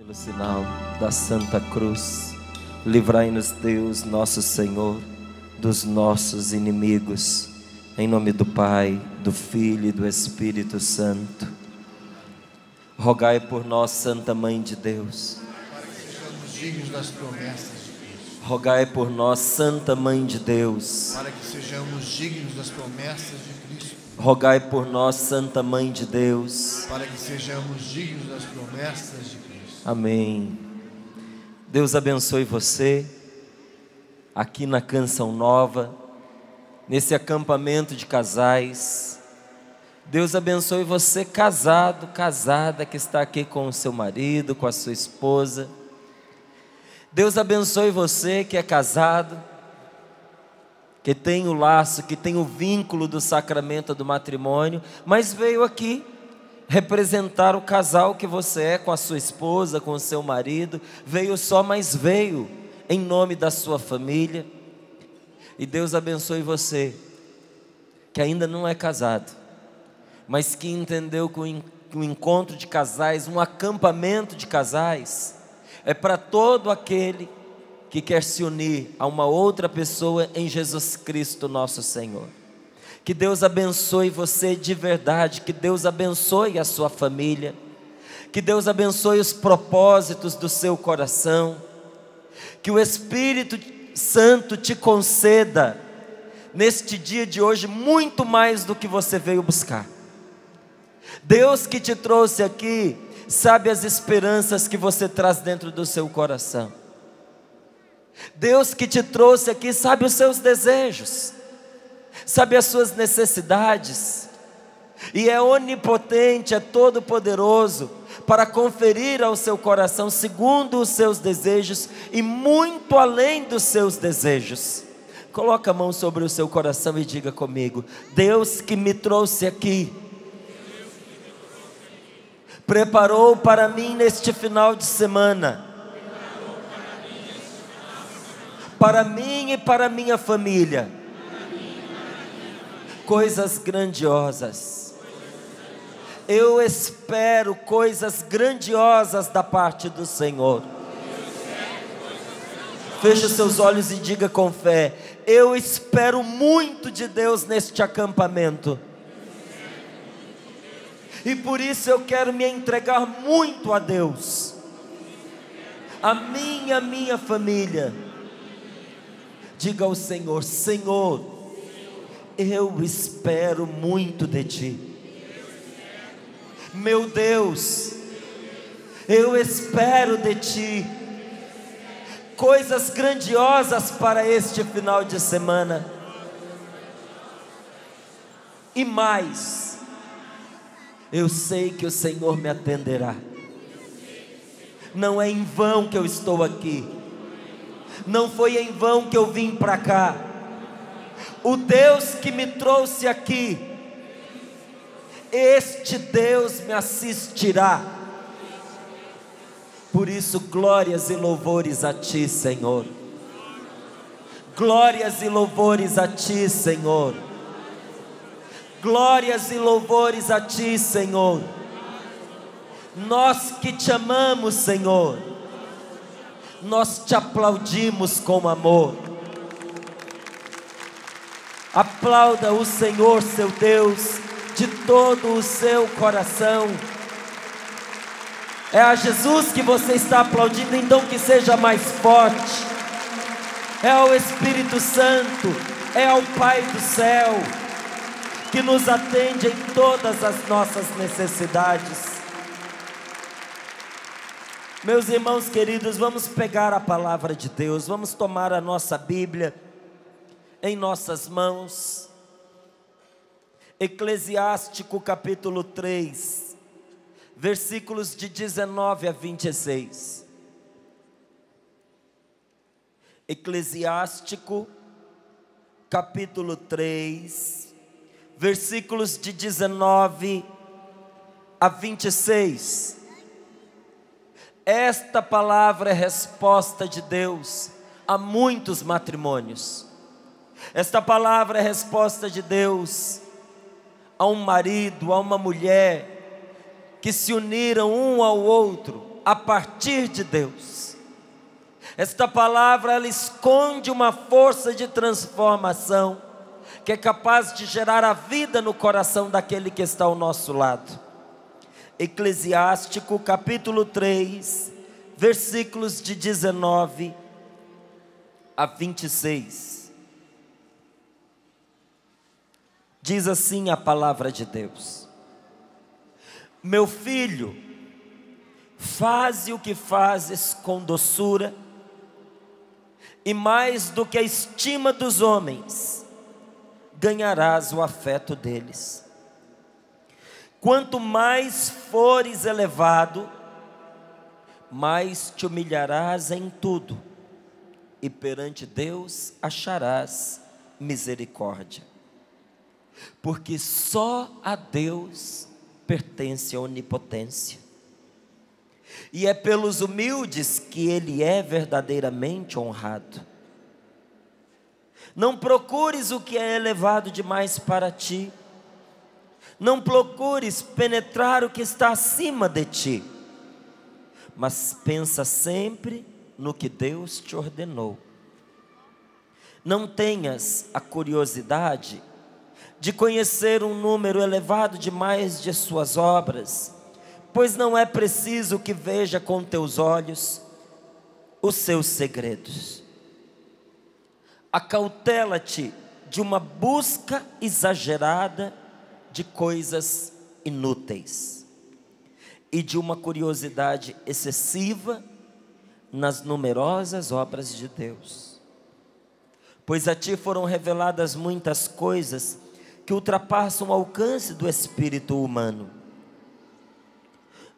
Pelo sinal da Santa Cruz, livrai-nos Deus, nosso Senhor, dos nossos inimigos. Em nome do Pai, do Filho e do Espírito Santo. Rogai por nós, Santa Mãe de Deus, para que sejamos dignos das promessas de Cristo. Rogai por nós, Santa Mãe de Deus, Para que sejamos dignos das promessas de Cristo. Rogai por nós, Santa Mãe de Deus. Para que sejamos dignos das promessas de Cristo. Amém. Deus abençoe você, aqui na Canção Nova, nesse acampamento de casais. Deus abençoe você, casado, casada, que está aqui com o seu marido, com a sua esposa. Deus abençoe você que é casado, que tem o laço, que tem o vínculo do sacramento do matrimônio, mas veio aqui representar o casal que você é, com a sua esposa, com o seu marido. Veio só, mas veio em nome da sua família. E Deus abençoe você que ainda não é casado, mas que entendeu que o encontro de casais, um acampamento de casais, é para todo aquele que quer se unir a uma outra pessoa em Jesus Cristo nosso Senhor. Que Deus abençoe você de verdade, que Deus abençoe a sua família, que Deus abençoe os propósitos do seu coração, que o Espírito Santo te conceda, neste dia de hoje, muito mais do que você veio buscar. Deus que te trouxe aqui, sabe as esperanças que você traz dentro do seu coração. Deus que te trouxe aqui, sabe os seus desejos, sabe as suas necessidades, e é onipotente, é todo poderoso, para conferir ao seu coração segundo os seus desejos, e muito além dos seus desejos. Coloca a mão sobre o seu coração e diga comigo: Deus que me trouxe aqui, preparou para mim neste final de semana, para mim e para minha família, coisas grandiosas. Eu espero coisas grandiosas da parte do Senhor. Feche seus olhos e diga com fé: eu espero muito de Deus neste acampamento. E por isso eu quero me entregar muito a Deus, a minha família. Diga ao Senhor: Senhor, eu espero muito de Ti. Meu Deus, eu espero de Ti coisas grandiosas para este final de semana. E mais, eu sei que o Senhor me atenderá. Não é em vão que eu estou aqui, não foi em vão que eu vim para cá. O Deus que me trouxe aqui, este Deus me assistirá. Por isso, glórias e louvores a Ti, Senhor. Glórias e louvores a Ti, Senhor. Glórias e louvores a Ti, Senhor. Nós que Te amamos, Senhor, nós Te aplaudimos com amor. Aplauda o Senhor, seu Deus, de todo o seu coração. É a Jesus que você está aplaudindo, então que seja mais forte. É ao Espírito Santo, é ao Pai do céu, que nos atende em todas as nossas necessidades. Meus irmãos queridos, vamos pegar a palavra de Deus, vamos tomar a nossa Bíblia em nossas mãos. Eclesiástico capítulo 3, versículos de 19 a 26. Eclesiástico capítulo 3, versículos de 19 a 26. Esta palavra é resposta de Deus a muitos matrimônios. Esta palavra é resposta de Deus a um marido, a uma mulher que se uniram um ao outro a partir de Deus. Esta palavra, ela esconde uma força de transformação que é capaz de gerar a vida no coração daquele que está ao nosso lado. Eclesiástico capítulo 3, versículos de 19 a 26. Diz assim a palavra de Deus: meu filho, faze o que fazes com doçura, e mais do que a estima dos homens, ganharás o afeto deles. Quanto mais fores elevado, mais te humilharás em tudo, e perante Deus acharás misericórdia. Porque só a Deus pertence a onipotência, e é pelos humildes que Ele é verdadeiramente honrado. Não procures o que é elevado demais para ti, não procures penetrar o que está acima de ti, mas pensa sempre no que Deus te ordenou. Não tenhas a curiosidade de conhecer um número elevado demais de suas obras, pois não é preciso que veja com teus olhos os seus segredos. Acautela-te de uma busca exagerada de coisas inúteis e de uma curiosidade excessiva nas numerosas obras de Deus. Pois a ti foram reveladas muitas coisas que ultrapassam o alcance do espírito humano.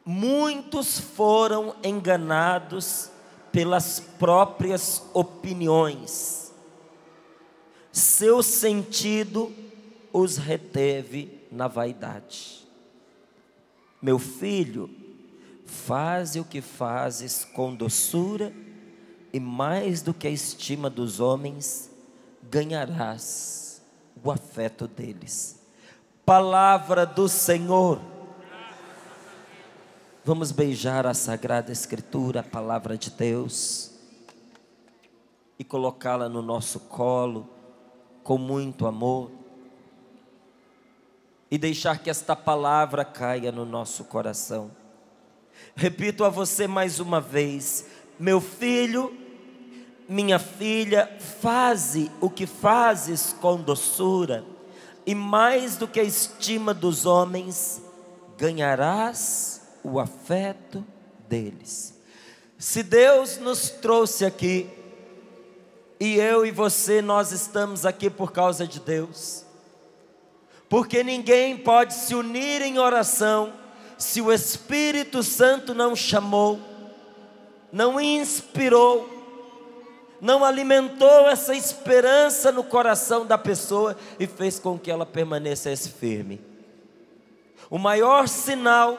Muitos foram enganados pelas próprias opiniões. Seu sentido os reteve na vaidade. Meu filho, faze o que fazes com doçura, e mais do que a estima dos homens, ganharás o afeto deles. Palavra do Senhor. Vamos beijar a Sagrada Escritura, a palavra de Deus, e colocá-la no nosso colo com muito amor, e deixar que esta palavra caia no nosso coração. Repito a você mais uma vez: meu filho, minha filha, faze o que fazes com doçura, e mais do que a estima dos homens, ganharás o afeto deles. Se Deus nos trouxe aqui, e eu e você, nós estamos aqui por causa de Deus, porque ninguém pode se unir em oração se o Espírito Santo não chamou, não inspirou, não alimentou essa esperança no coração da pessoa e fez com que ela permanecesse firme. O maior sinal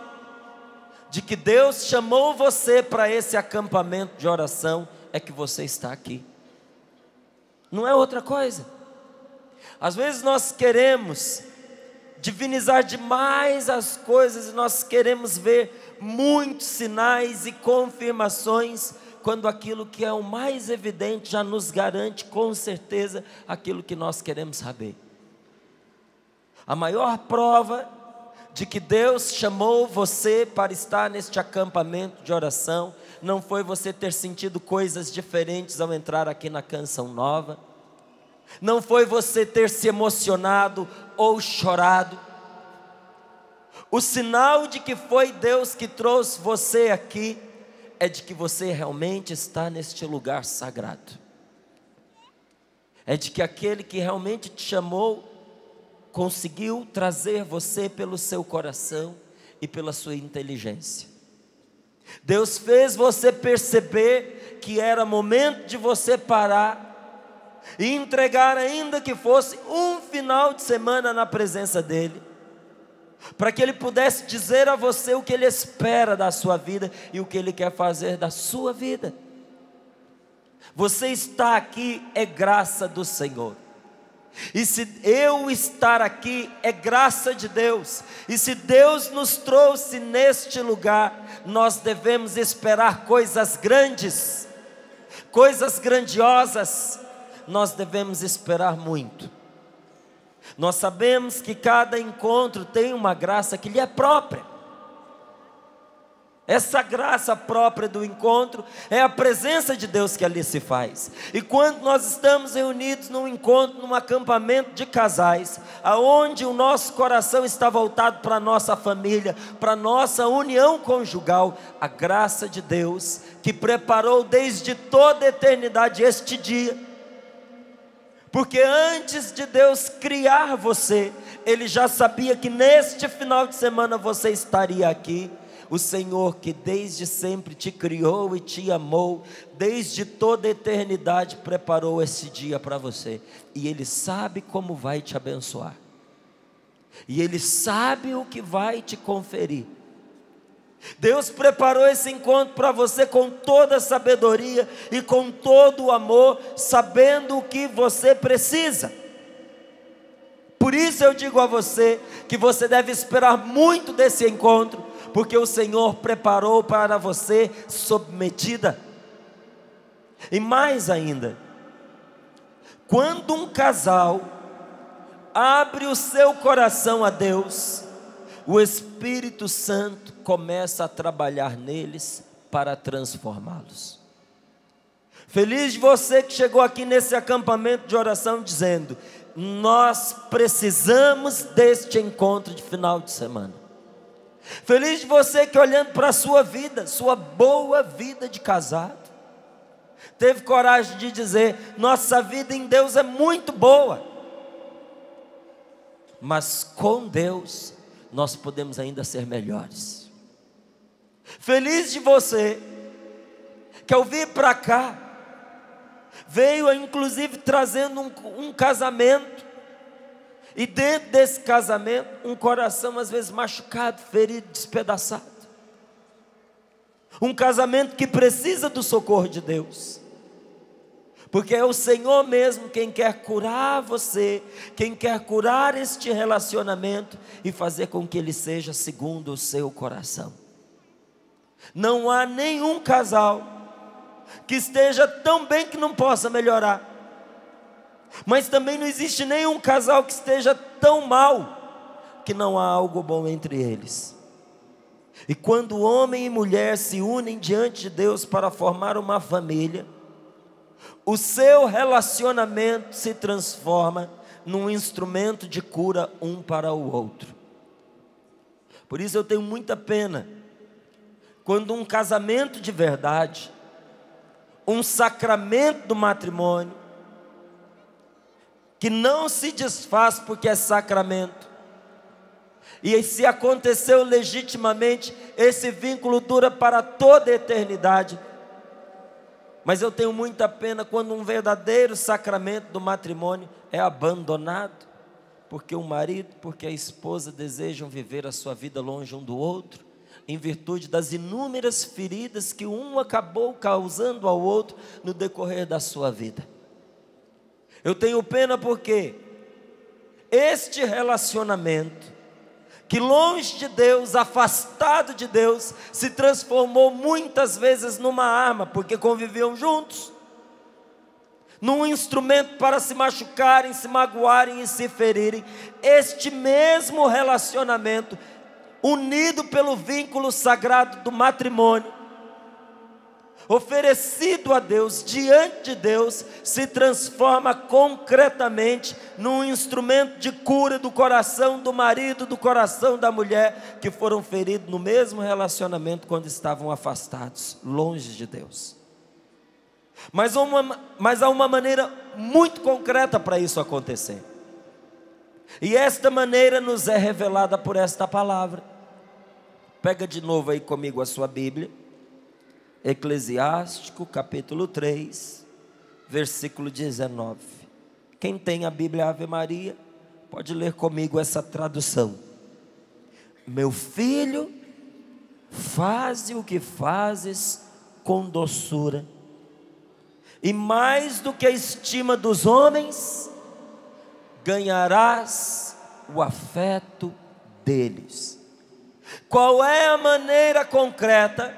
de que Deus chamou você para esse acampamento de oração é que você está aqui. Não é outra coisa. Às vezes nós queremos divinizar demais as coisas, e nós queremos ver muitos sinais e confirmações, quando aquilo que é o mais evidente já nos garante com certeza aquilo que nós queremos saber. A maior prova de que Deus chamou você para estar neste acampamento de oração não foi você ter sentido coisas diferentes ao entrar aqui na Canção Nova, não foi você ter se emocionado ou chorado. O sinal de que foi Deus que trouxe você aqui é de que você realmente está neste lugar sagrado. É de que aquele que realmente te chamou conseguiu trazer você pelo seu coração e pela sua inteligência. Deus fez você perceber que era momento de você parar e entregar, ainda que fosse um final de semana na presença dEle, para que Ele pudesse dizer a você o que Ele espera da sua vida e o que Ele quer fazer da sua vida. Você está aqui é graça do Senhor. E se eu estar aqui é graça de Deus, e se Deus nos trouxe neste lugar, nós devemos esperar coisas grandes, coisas grandiosas. Nós devemos esperar muito. Nós sabemos que cada encontro tem uma graça que lhe é própria. Essa graça própria do encontro é a presença de Deus que ali se faz. E quando nós estamos reunidos num encontro, num acampamento de casais, aonde o nosso coração está voltado para a nossa família, para a nossa união conjugal, a graça de Deus que preparou desde toda a eternidade este dia. Porque antes de Deus criar você, Ele já sabia que neste final de semana você estaria aqui. O Senhor que desde sempre te criou e te amou, desde toda a eternidade preparou esse dia para você. E Ele sabe como vai te abençoar. E Ele sabe o que vai te conferir. Deus preparou esse encontro para você com toda a sabedoria e com todo o amor, sabendo o que você precisa. Por isso eu digo a você que você deve esperar muito desse encontro, porque o Senhor preparou para você sob medida. E mais ainda, quando um casal abre o seu coração a Deus, o Espírito Santo começa a trabalhar neles para transformá-los. Feliz de você que chegou aqui nesse acampamento de oração dizendo: nós precisamos deste encontro de final de semana. Feliz de você que, olhando para a sua vida, sua boa vida de casado, teve coragem de dizer: nossa vida em Deus é muito boa, mas com Deus nós podemos ainda ser melhores. Feliz de você que, ao vir para cá, veio inclusive trazendo um casamento, e dentro desse casamento um coração às vezes machucado, ferido, despedaçado. Um casamento que precisa do socorro de Deus, porque é o Senhor mesmo quem quer curar você, quem quer curar este relacionamento e fazer com que ele seja segundo o seu coração. Não há nenhum casal que esteja tão bem que não possa melhorar, mas também não existe nenhum casal que esteja tão mal que não há algo bom entre eles. E quando homem e mulher se unem diante de Deus para formar uma família, o seu relacionamento se transforma num instrumento de cura um para o outro. Por isso eu tenho muita pena quando um casamento de verdade, um sacramento do matrimônio, que não se desfaz porque é sacramento, e se aconteceu legitimamente, esse vínculo dura para toda a eternidade. Mas eu tenho muita pena quando um verdadeiro sacramento do matrimônio é abandonado, porque o marido, porque a esposa desejam viver a sua vida longe um do outro, em virtude das inúmeras feridas que um acabou causando ao outro no decorrer da sua vida. Eu tenho pena porque este relacionamento, que longe de Deus, afastado de Deus, se transformou muitas vezes numa arma, porque conviviam juntos, num instrumento para se machucarem, se magoarem e se ferirem. Este mesmo relacionamento, unido pelo vínculo sagrado do matrimônio, oferecido a Deus, diante de Deus, se transforma concretamente num instrumento de cura do coração do marido, do coração da mulher, que foram feridos no mesmo relacionamento quando estavam afastados, longe de Deus. Mas há uma maneira muito concreta para isso acontecer, e esta maneira nos é revelada por esta palavra. Pega de novo aí comigo a sua Bíblia, Eclesiástico capítulo 3, versículo 19. Quem tem a Bíblia Ave Maria, pode ler comigo essa tradução. Meu filho, faze o que fazes com doçura, e mais do que a estima dos homens, ganharás o afeto deles. Qual é a maneira concreta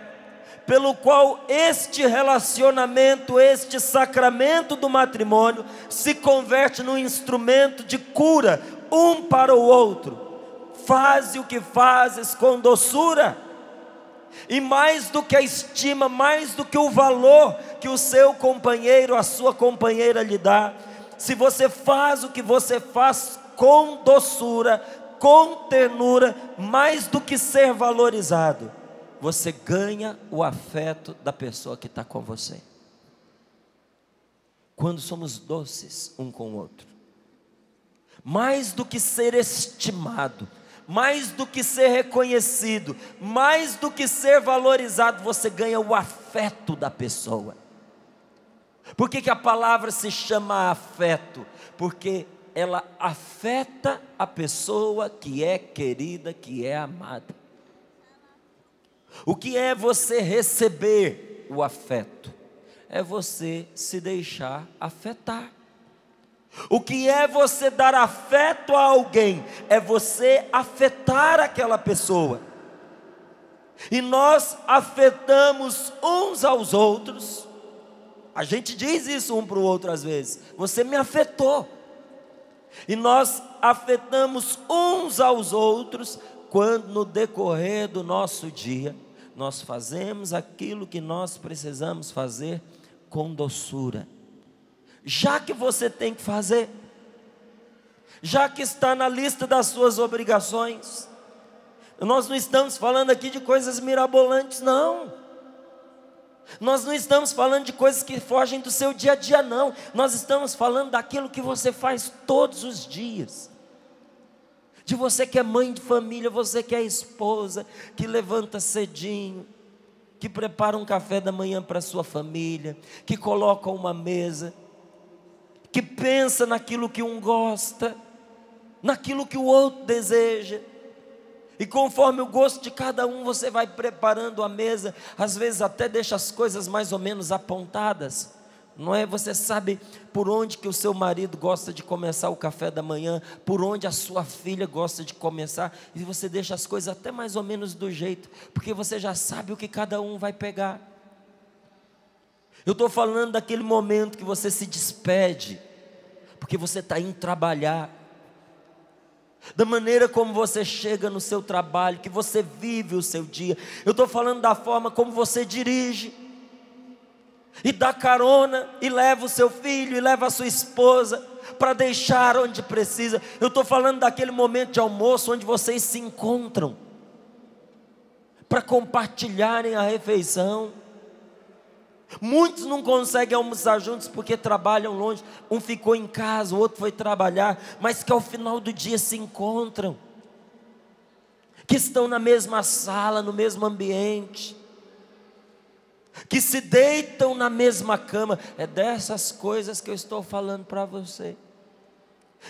pelo qual este relacionamento, este sacramento do matrimônio se converte num instrumento de cura um para o outro? Faze o que fazes com doçura. E mais do que a estima, mais do que o valor que o seu companheiro, a sua companheira lhe dá, se você faz o que você faz com doçura, com ternura, mais do que ser valorizado, você ganha o afeto da pessoa que está com você. Quando somos doces um com o outro, mais do que ser estimado, mais do que ser reconhecido, mais do que ser valorizado, você ganha o afeto da pessoa. Por que a palavra se chama afeto? Porque ela afeta a pessoa que é querida, que é amada. O que é você receber o afeto? É você se deixar afetar. O que é você dar afeto a alguém? É você afetar aquela pessoa. E nós afetamos uns aos outros. A gente diz isso um para o outro às vezes: você me afetou. E nós afetamos uns aos outros quando no decorrer do nosso dia nós fazemos aquilo que nós precisamos fazer com doçura. Já que você tem que fazer, já que está na lista das suas obrigações, nós não estamos falando aqui de coisas mirabolantes, não. Nós não estamos falando de coisas que fogem do seu dia a dia, não. Nós estamos falando daquilo que você faz todos os dias. De você que é mãe de família, você que é esposa, que levanta cedinho, que prepara um café da manhã para a sua família, que coloca uma mesa, que pensa naquilo que um gosta, naquilo que o outro deseja. E conforme o gosto de cada um, você vai preparando a mesa. Às vezes até deixa as coisas mais ou menos apontadas, não é? Você sabe por onde que o seu marido gosta de começar o café da manhã, por onde a sua filha gosta de começar, e você deixa as coisas até mais ou menos do jeito, porque você já sabe o que cada um vai pegar. Eu estou falando daquele momento que você se despede, porque você está indo trabalhar, da maneira como você chega no seu trabalho, que você vive o seu dia. Eu estou falando da forma como você dirige, e dá carona, e leva o seu filho, e leva a sua esposa, para deixar onde precisa. Eu estou falando daquele momento de almoço, onde vocês se encontram, para compartilharem a refeição. Muitos não conseguem almoçar juntos porque trabalham longe. Um ficou em casa, o outro foi trabalhar, mas que ao final do dia se encontram, que estão na mesma sala, no mesmo ambiente, que se deitam na mesma cama. É dessas coisas que eu estou falando para você.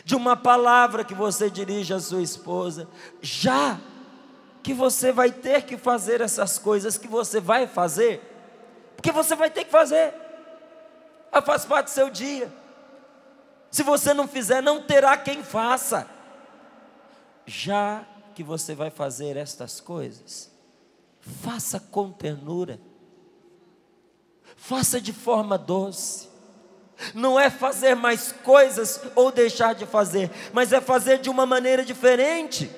De uma palavra que você dirige à sua esposa, já que você vai ter que fazer essas coisas que você vai fazer, porque você vai ter que fazer, faz parte do seu dia. Se você não fizer, não terá quem faça. Já que você vai fazer estas coisas, faça com ternura, faça de forma doce. Não é fazer mais coisas ou deixar de fazer, mas é fazer de uma maneira diferente,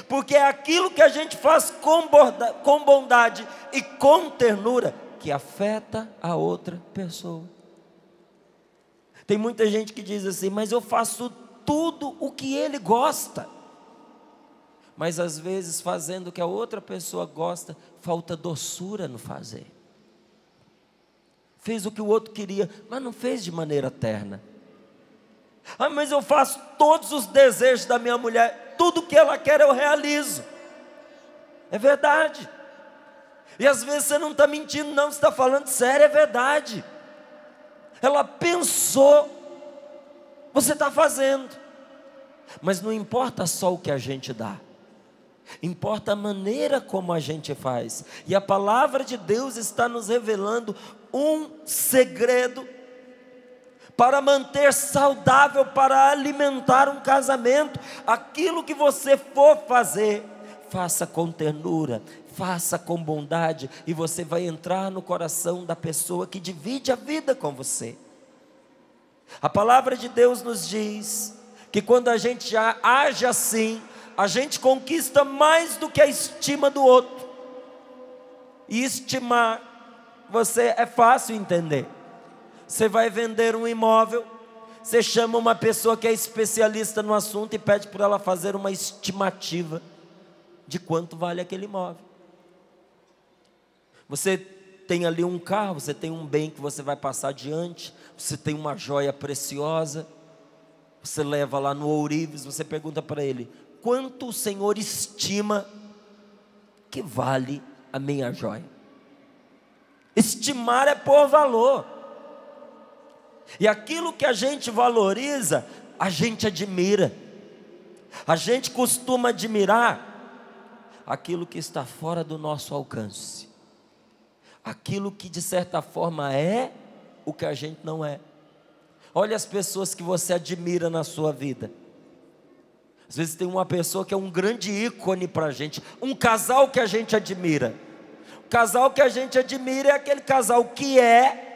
porque é aquilo que a gente faz com bondade e com ternura que afeta a outra pessoa. Tem muita gente que diz assim: mas eu faço tudo o que ele gosta. Mas às vezes, fazendo o que a outra pessoa gosta, falta doçura no fazer. Fez o que o outro queria, mas não fez de maneira terna. Mas eu faço todos os desejos da minha mulher, tudo que ela quer eu realizo. É verdade. E às vezes você não está mentindo não, você está falando sério, é verdade. Ela pensou, você está fazendo. Mas não importa só o que a gente dá, importa a maneira como a gente faz. E a palavra de Deus está nos revelando um segredo para manter saudável, para alimentar um casamento. Aquilo que você for fazer, faça com ternura, faça com bondade, e você vai entrar no coração da pessoa que divide a vida com você. A palavra de Deus nos diz que quando a gente age assim, a gente conquista mais do que a estima do outro. E estimar, é fácil entender. Você vai vender um imóvel, você chama uma pessoa que é especialista no assunto e pede para ela fazer uma estimativa de quanto vale aquele imóvel. Você tem ali um carro, você tem um bem que você vai passar adiante, você tem uma joia preciosa, você leva lá no ourives, você pergunta para ele: quanto o Senhor estima que vale a minha joia? Estimar é pôr valor. E aquilo que a gente valoriza, a gente admira. A gente costuma admirar aquilo que está fora do nosso alcance, aquilo que de certa forma é o que a gente não é. Olha as pessoas que você admira na sua vida. Às vezes tem uma pessoa que é um grande ícone para a gente, um casal que a gente admira. O casal que a gente admira é aquele casal que é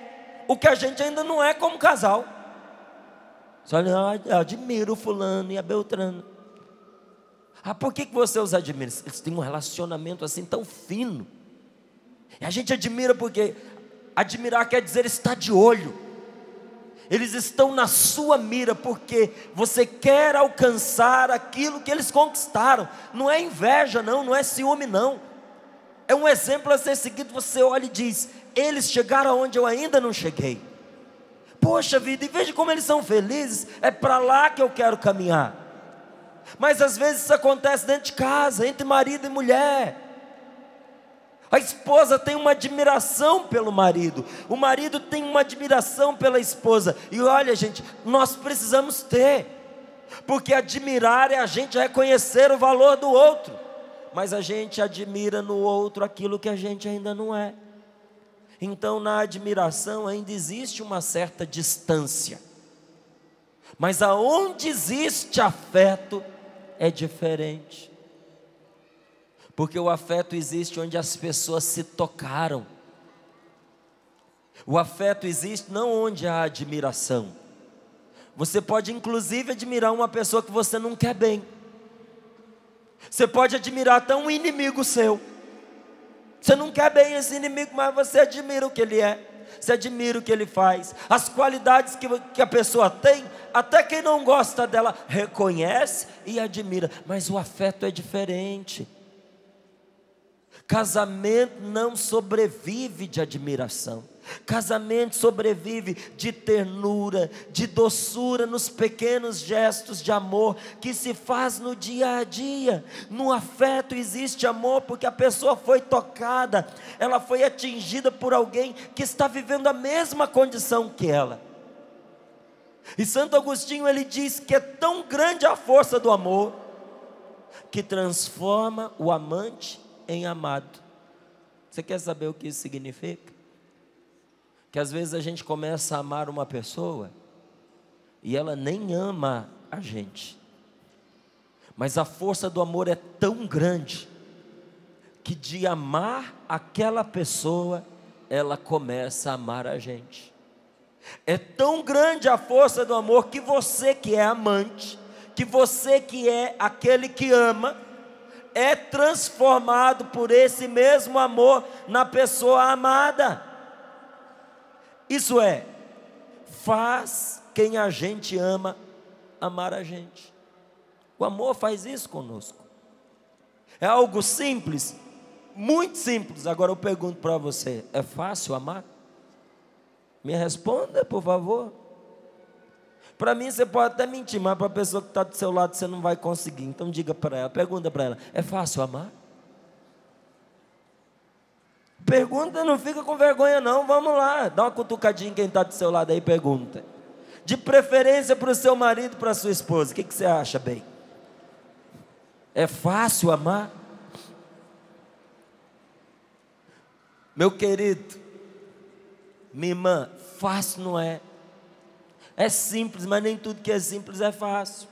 o que a gente ainda não é como casal. Você olha, eu admiro o fulano e a Beltrano. Por que você os admira? Eles têm um relacionamento assim tão fino. E a gente admira porque admirar quer dizer estar de olho. Eles estão na sua mira porque você quer alcançar aquilo que eles conquistaram. Não é inveja não, não é ciúme não. É um exemplo a ser seguido. Você olha e diz: eles chegaram onde eu ainda não cheguei. Poxa vida, e veja como eles são felizes. É para lá que eu quero caminhar. Mas às vezes isso acontece dentro de casa, entre marido e mulher. A esposa tem uma admiração pelo marido, o marido tem uma admiração pela esposa. E olha gente, nós precisamos ter, porque admirar é a gente reconhecer o valor do outro, mas a gente admira no outro aquilo que a gente ainda não é. Então na admiração ainda existe uma certa distância, mas aonde existe afeto é diferente. Porque o afeto existe onde as pessoas se tocaram. O afeto existe não onde há admiração. Você pode inclusive admirar uma pessoa que você não quer bem. Você pode admirar até um inimigo seu. Você não quer bem esse inimigo, mas você admira o que ele é. Você admira o que ele faz. As qualidades que a pessoa tem, até quem não gosta dela reconhece e admira. Mas o afeto é diferente. Casamento não sobrevive de admiração. Casamento sobrevive de ternura, de doçura nos pequenos gestos de amor que se faz no dia a dia. No afeto existe amor porque a pessoa foi tocada, ela foi atingida por alguém que está vivendo a mesma condição que ela. E Santo Agostinho ele diz que é tão grande a força do amor que transforma o amante em amado. Você quer saber o que isso significa? Que às vezes a gente começa a amar uma pessoa e ela nem ama a gente, mas a força do amor é tão grande que de amar aquela pessoa ela começa a amar a gente. É tão grande a força do amor que você que é amante, que você que é aquele que ama, é transformado por esse mesmo amor na pessoa amada. Isso é, faz quem a gente ama amar a gente. O amor faz isso conosco. É algo simples, muito simples. Agora eu pergunto para você: é fácil amar? Me responda, por favor. Para mim você pode até mentir, mas para a pessoa que está do seu lado você não vai conseguir. Então diga para ela, pergunta para ela: é fácil amar? Pergunta, não fica com vergonha não, vamos lá. Dá uma cutucadinha em quem está do seu lado aí, pergunta. De preferência para o seu marido, para a sua esposa. O que você acha, bem? É fácil amar? Meu querido, minha irmã, fácil não é. É simples, mas nem tudo que é simples é fácil.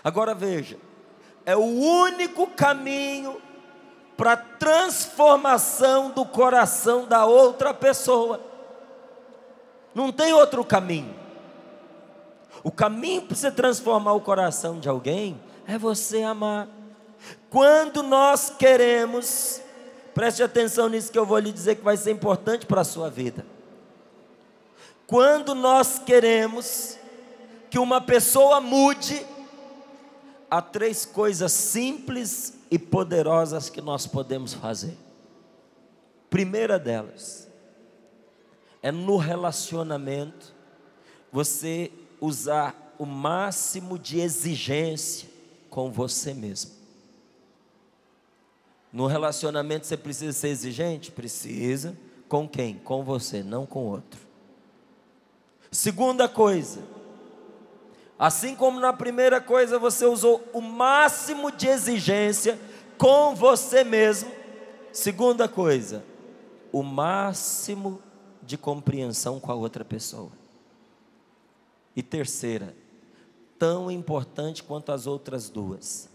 Agora veja, é o único caminho para a transformação do coração da outra pessoa. Não tem outro caminho. O caminho para você transformar o coração de alguém é você amar. Quando nós queremos, preste atenção nisso que eu vou lhe dizer que vai ser importante para a sua vida. Quando nós queremos que uma pessoa mude, há 3 coisas simples e poderosas que nós podemos fazer. Primeira delas, é no relacionamento, você usar o máximo de exigência com você mesmo. No relacionamento você precisa ser exigente? Precisa. Com quem? Com você, não com outro. Segunda coisa, assim como na primeira coisa você usou o máximo de exigência com você mesmo, segunda coisa, o máximo de compreensão com a outra pessoa. E terceira, tão importante quanto as outras duas,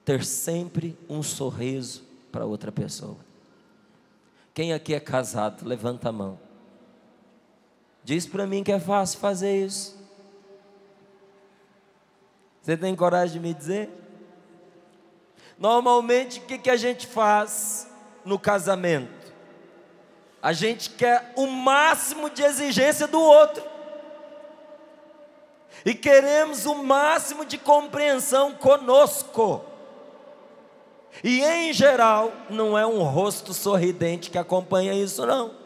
ter sempre um sorriso para outra pessoa. Quem aqui é casado, levanta a mão. Diz para mim que é fácil fazer isso. Você tem coragem de me dizer? Normalmente, o que a gente faz no casamento? A gente quer o máximo de exigência do outro. E queremos o máximo de compreensão conosco. E em geral, não é um rosto sorridente que acompanha isso, não.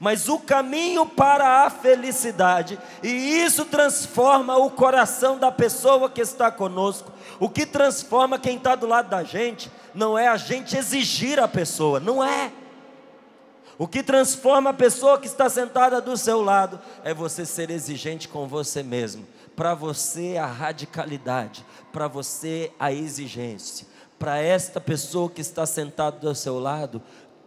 Mas o caminho para a felicidade, e isso transforma o coração da pessoa que está conosco. O que transforma quem está do lado da gente, não é a gente exigir a pessoa, não é. O que transforma a pessoa que está sentada do seu lado, é você ser exigente com você mesmo. Para você a radicalidade, para você a exigência. Para esta pessoa que está sentada do seu lado,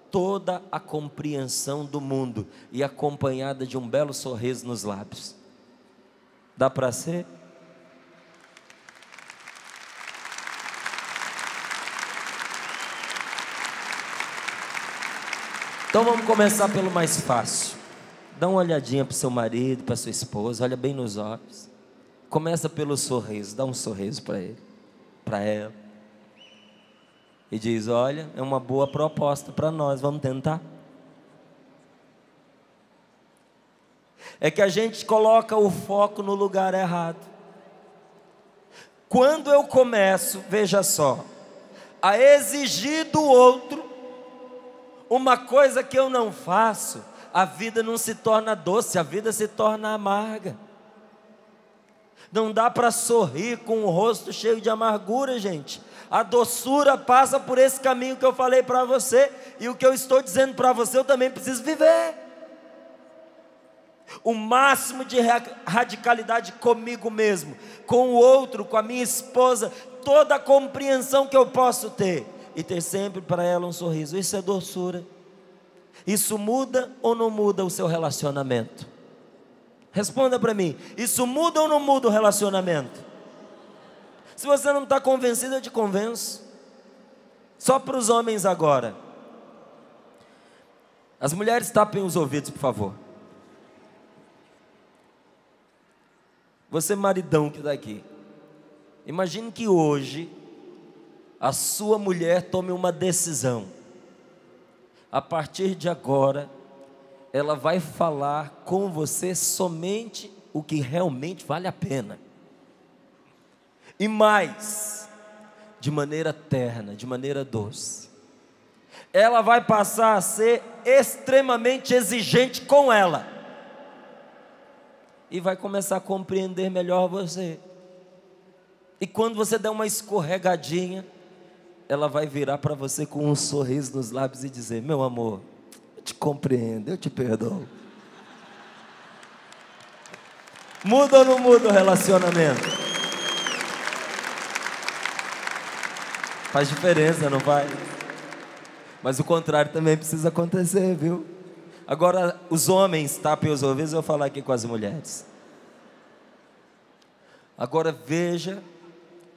toda a compreensão do mundo e acompanhada de um belo sorriso nos lábios. Dá para ser? Então vamos começar pelo mais fácil. Dá uma olhadinha para o seu marido, para sua esposa, olha bem nos olhos. Começa pelo sorriso, dá um sorriso para ele, para ela. E diz, olha, é uma boa proposta para nós, vamos tentar? É que a gente coloca o foco no lugar errado. Quando eu começo, veja só, a exigir do outro uma coisa que eu não faço, a vida não se torna doce, a vida se torna amarga. Não dá para sorrir com o rosto cheio de amargura, gente. A doçura passa por esse caminho que eu falei para você, e o que eu estou dizendo para você, eu também preciso viver. O máximo de radicalidade comigo mesmo, com o outro, com a minha esposa, toda a compreensão que eu posso ter, e ter sempre para ela um sorriso. Isso é doçura. Isso muda ou não muda o seu relacionamento? Responda para mim, isso muda ou não muda o relacionamento? Se você não está convencido, eu te convenço. Só para os homens agora. As mulheres tapem os ouvidos, por favor. Você maridão que está aqui, imagine que hoje a sua mulher tome uma decisão. A partir de agora, ela vai falar com você somente o que realmente vale a pena. E mais, de maneira terna, de maneira doce. Ela vai passar a ser extremamente exigente com ela. E vai começar a compreender melhor você. E quando você der uma escorregadinha, ela vai virar para você com um sorriso nos lábios e dizer, meu amor, eu te compreendo, eu te perdoo. Muda ou não muda o relacionamento? Faz diferença, não faz? Mas o contrário também precisa acontecer, viu? Agora, os homens tapem os ouvidos, eu vou falar aqui com as mulheres. Agora veja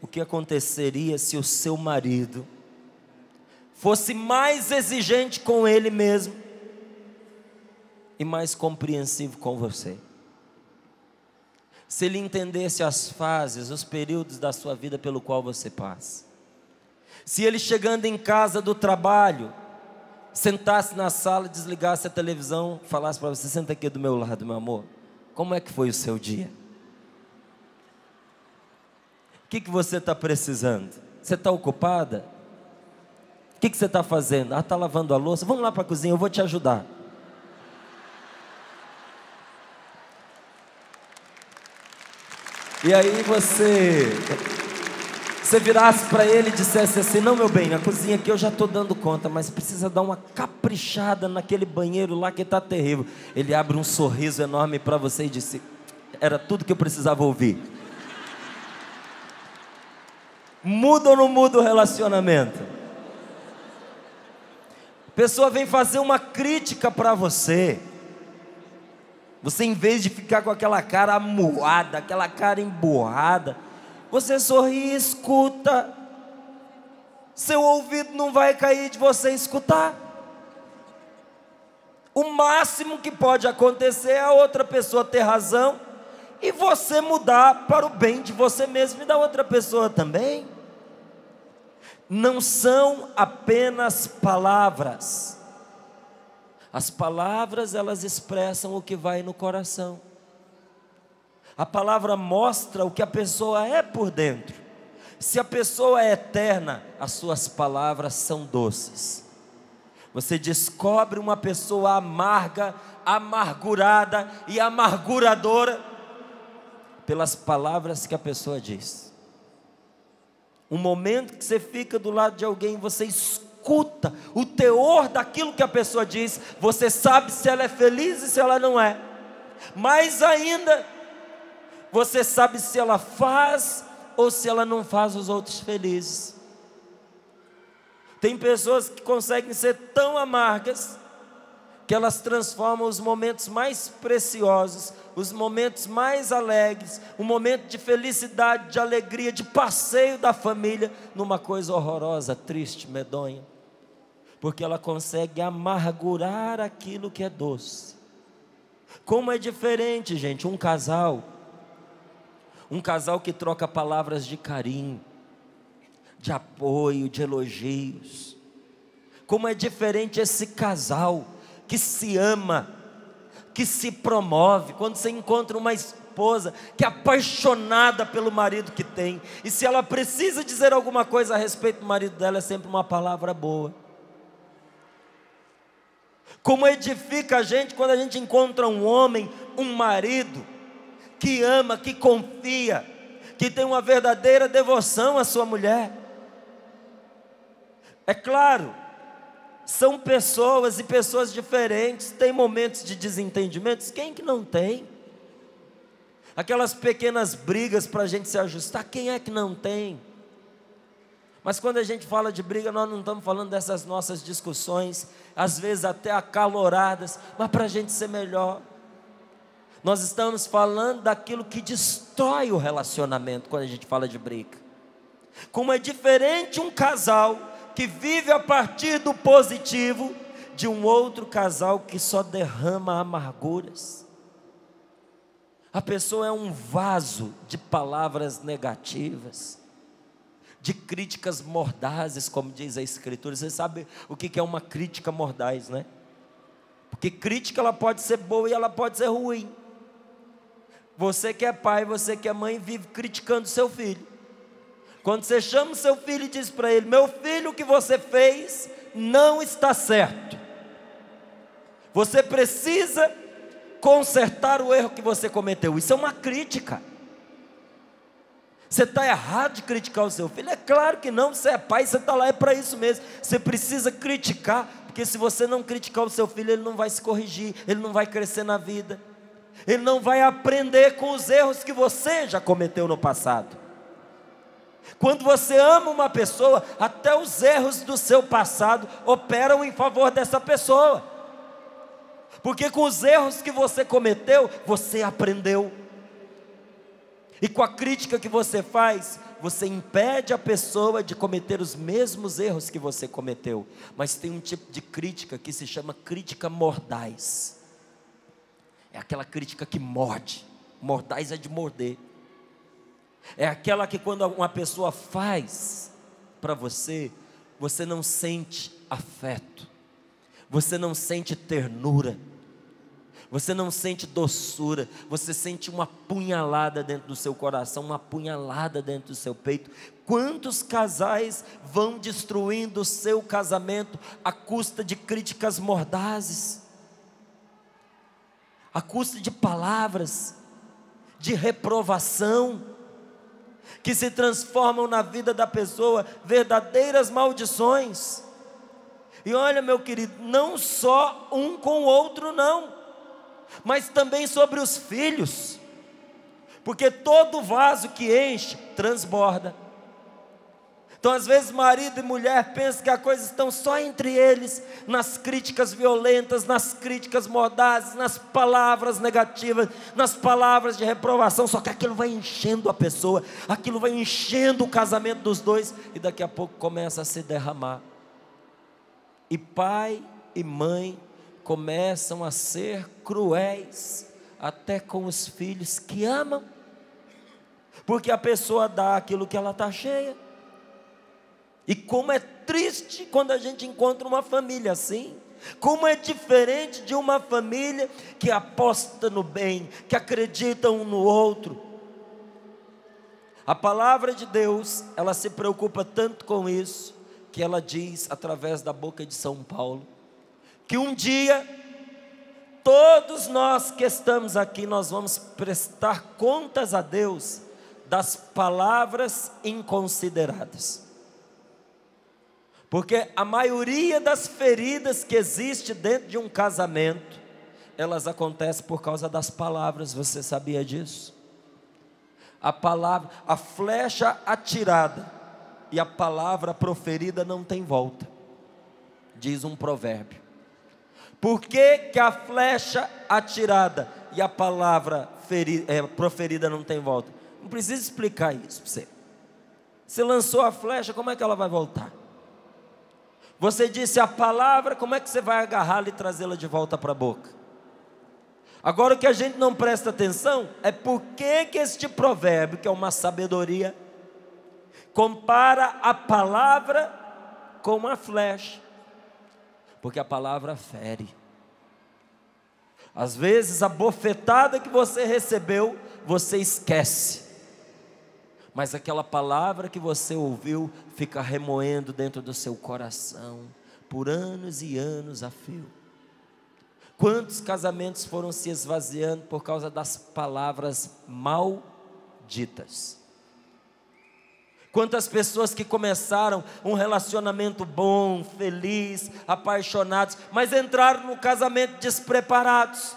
o que aconteceria se o seu marido fosse mais exigente com ele mesmo e mais compreensivo com você. Se ele entendesse as fases, os períodos da sua vida pelo qual você passa. Se ele chegando em casa do trabalho, sentasse na sala, desligasse a televisão, falasse para você: senta aqui do meu lado, meu amor, como é que foi o seu dia? O que você está precisando? Você está ocupada? O que você está fazendo? Ah, está lavando a louça? Vamos lá para a cozinha, eu vou te ajudar. E aí você virasse para ele e dissesse assim: não, meu bem, na cozinha aqui eu já estou dando conta, mas precisa dar uma caprichada naquele banheiro lá que está terrível. Ele abre um sorriso enorme para você e disse: era tudo que eu precisava ouvir. Muda ou não muda o relacionamento? A pessoa vem fazer uma crítica para você. Você, em vez de ficar com aquela cara amuada, aquela cara emburrada, você sorri e escuta. Seu ouvido não vai cair de você escutar. O máximo que pode acontecer é a outra pessoa ter razão e você mudar para o bem de você mesmo e da outra pessoa também. Não são apenas palavras. As palavras, elas expressam o que vai no coração. A palavra mostra o que a pessoa é por dentro. Se a pessoa é eterna, as suas palavras são doces. Você descobre uma pessoa amarga, amargurada e amarguradora pelas palavras que a pessoa diz. Um momento que você fica do lado de alguém, você escuta o teor daquilo que a pessoa diz, você sabe se ela é feliz e se ela não é. Mais ainda, você sabe se ela faz ou se ela não faz os outros felizes. Tem pessoas que conseguem ser tão amargas que elas transformam os momentos mais preciosos, os momentos mais alegres, um momento de felicidade, de alegria, de passeio da família, numa coisa horrorosa, triste, medonha, porque ela consegue amargurar aquilo que é doce. Como é diferente, gente, um casal que troca palavras de carinho, de apoio, de elogios. Como é diferente esse casal que se ama, que se promove. Quando você encontra uma esposa que é apaixonada pelo marido que tem, e se ela precisa dizer alguma coisa a respeito do marido dela, é sempre uma palavra boa. Como edifica a gente quando a gente encontra um homem, um marido que ama, que confia, que tem uma verdadeira devoção à sua mulher. É claro, são pessoas e pessoas diferentes, tem momentos de desentendimentos, quem que não tem? Aquelas pequenas brigas para a gente se ajustar, quem é que não tem? Mas quando a gente fala de briga, nós não estamos falando dessas nossas discussões, às vezes até acaloradas, mas para a gente ser melhor. Nós estamos falando daquilo que destrói o relacionamento quando a gente fala de briga. Como é diferente um casal que vive a partir do positivo de um outro casal que só derrama amarguras. A pessoa é um vaso de palavras negativas, de críticas mordazes, como diz a Escritura. Você sabe o que é uma crítica mordaz, né? Porque crítica, ela pode ser boa e ela pode ser ruim. Você que é pai, você que é mãe, vive criticando seu filho. Quando você chama o seu filho e diz para ele: meu filho, o que você fez não está certo. Você precisa consertar o erro que você cometeu. Isso é uma crítica. Você está errado de criticar o seu filho? É claro que não, você é pai, você está lá, é para isso mesmo. Você precisa criticar, porque se você não criticar o seu filho, ele não vai se corrigir, ele não vai crescer na vida, ele não vai aprender com os erros que você já cometeu no passado. Quando você ama uma pessoa, até os erros do seu passado operam em favor dessa pessoa. Porque com os erros que você cometeu, você aprendeu. E com a crítica que você faz, você impede a pessoa de cometer os mesmos erros que você cometeu. Mas tem um tipo de crítica que se chama crítica mordaz. É aquela crítica que morde. Mordaz é de morder. É aquela que quando uma pessoa faz para você, você não sente afeto, você não sente ternura, você não sente doçura, você sente uma punhalada dentro do seu coração, uma punhalada dentro do seu peito. Quantos casais vão destruindo o seu casamento à custa de críticas mordazes, à custa de palavras de reprovação, que se transformam na vida da pessoa verdadeiras maldições. E olha, meu querido, não só um com o outro não, mas também sobre os filhos, porque todo vaso que enche, transborda. Então às vezes marido e mulher pensam que as coisas estão só entre eles, nas críticas violentas, nas críticas mordazes, nas palavras negativas, nas palavras de reprovação, só que aquilo vai enchendo a pessoa, aquilo vai enchendo o casamento dos dois, e daqui a pouco começa a se derramar, e pai e mãe começam a ser cruéis, até com os filhos que amam, porque a pessoa dá aquilo que ela está cheia. E como é triste quando a gente encontra uma família assim, como é diferente de uma família que aposta no bem, que acredita um no outro. A palavra de Deus, ela se preocupa tanto com isso, que ela diz através da boca de São Paulo, que um dia, todos nós que estamos aqui, nós vamos prestar contas a Deus, das palavras inconsideradas. Porque a maioria das feridas que existe dentro de um casamento, elas acontecem por causa das palavras, você sabia disso? A palavra, a flecha atirada e a palavra proferida não tem volta, diz um provérbio. Por que que a flecha atirada e a palavra proferida não tem volta? Não precisa explicar isso para você. Você lançou a flecha, como é que ela vai voltar? Você disse a palavra, como é que você vai agarrá-la e trazê-la de volta para a boca? Agora o que a gente não presta atenção é por que que este provérbio, que é uma sabedoria, compara a palavra com uma flecha. Porque a palavra fere. Às vezes a bofetada que você recebeu, você esquece. Mas aquela palavra que você ouviu fica remoendo dentro do seu coração por anos e anos a fio. Quantos casamentos foram se esvaziando por causa das palavras malditas? Quantas pessoas que começaram um relacionamento bom, feliz, apaixonados, mas entraram no casamento despreparados.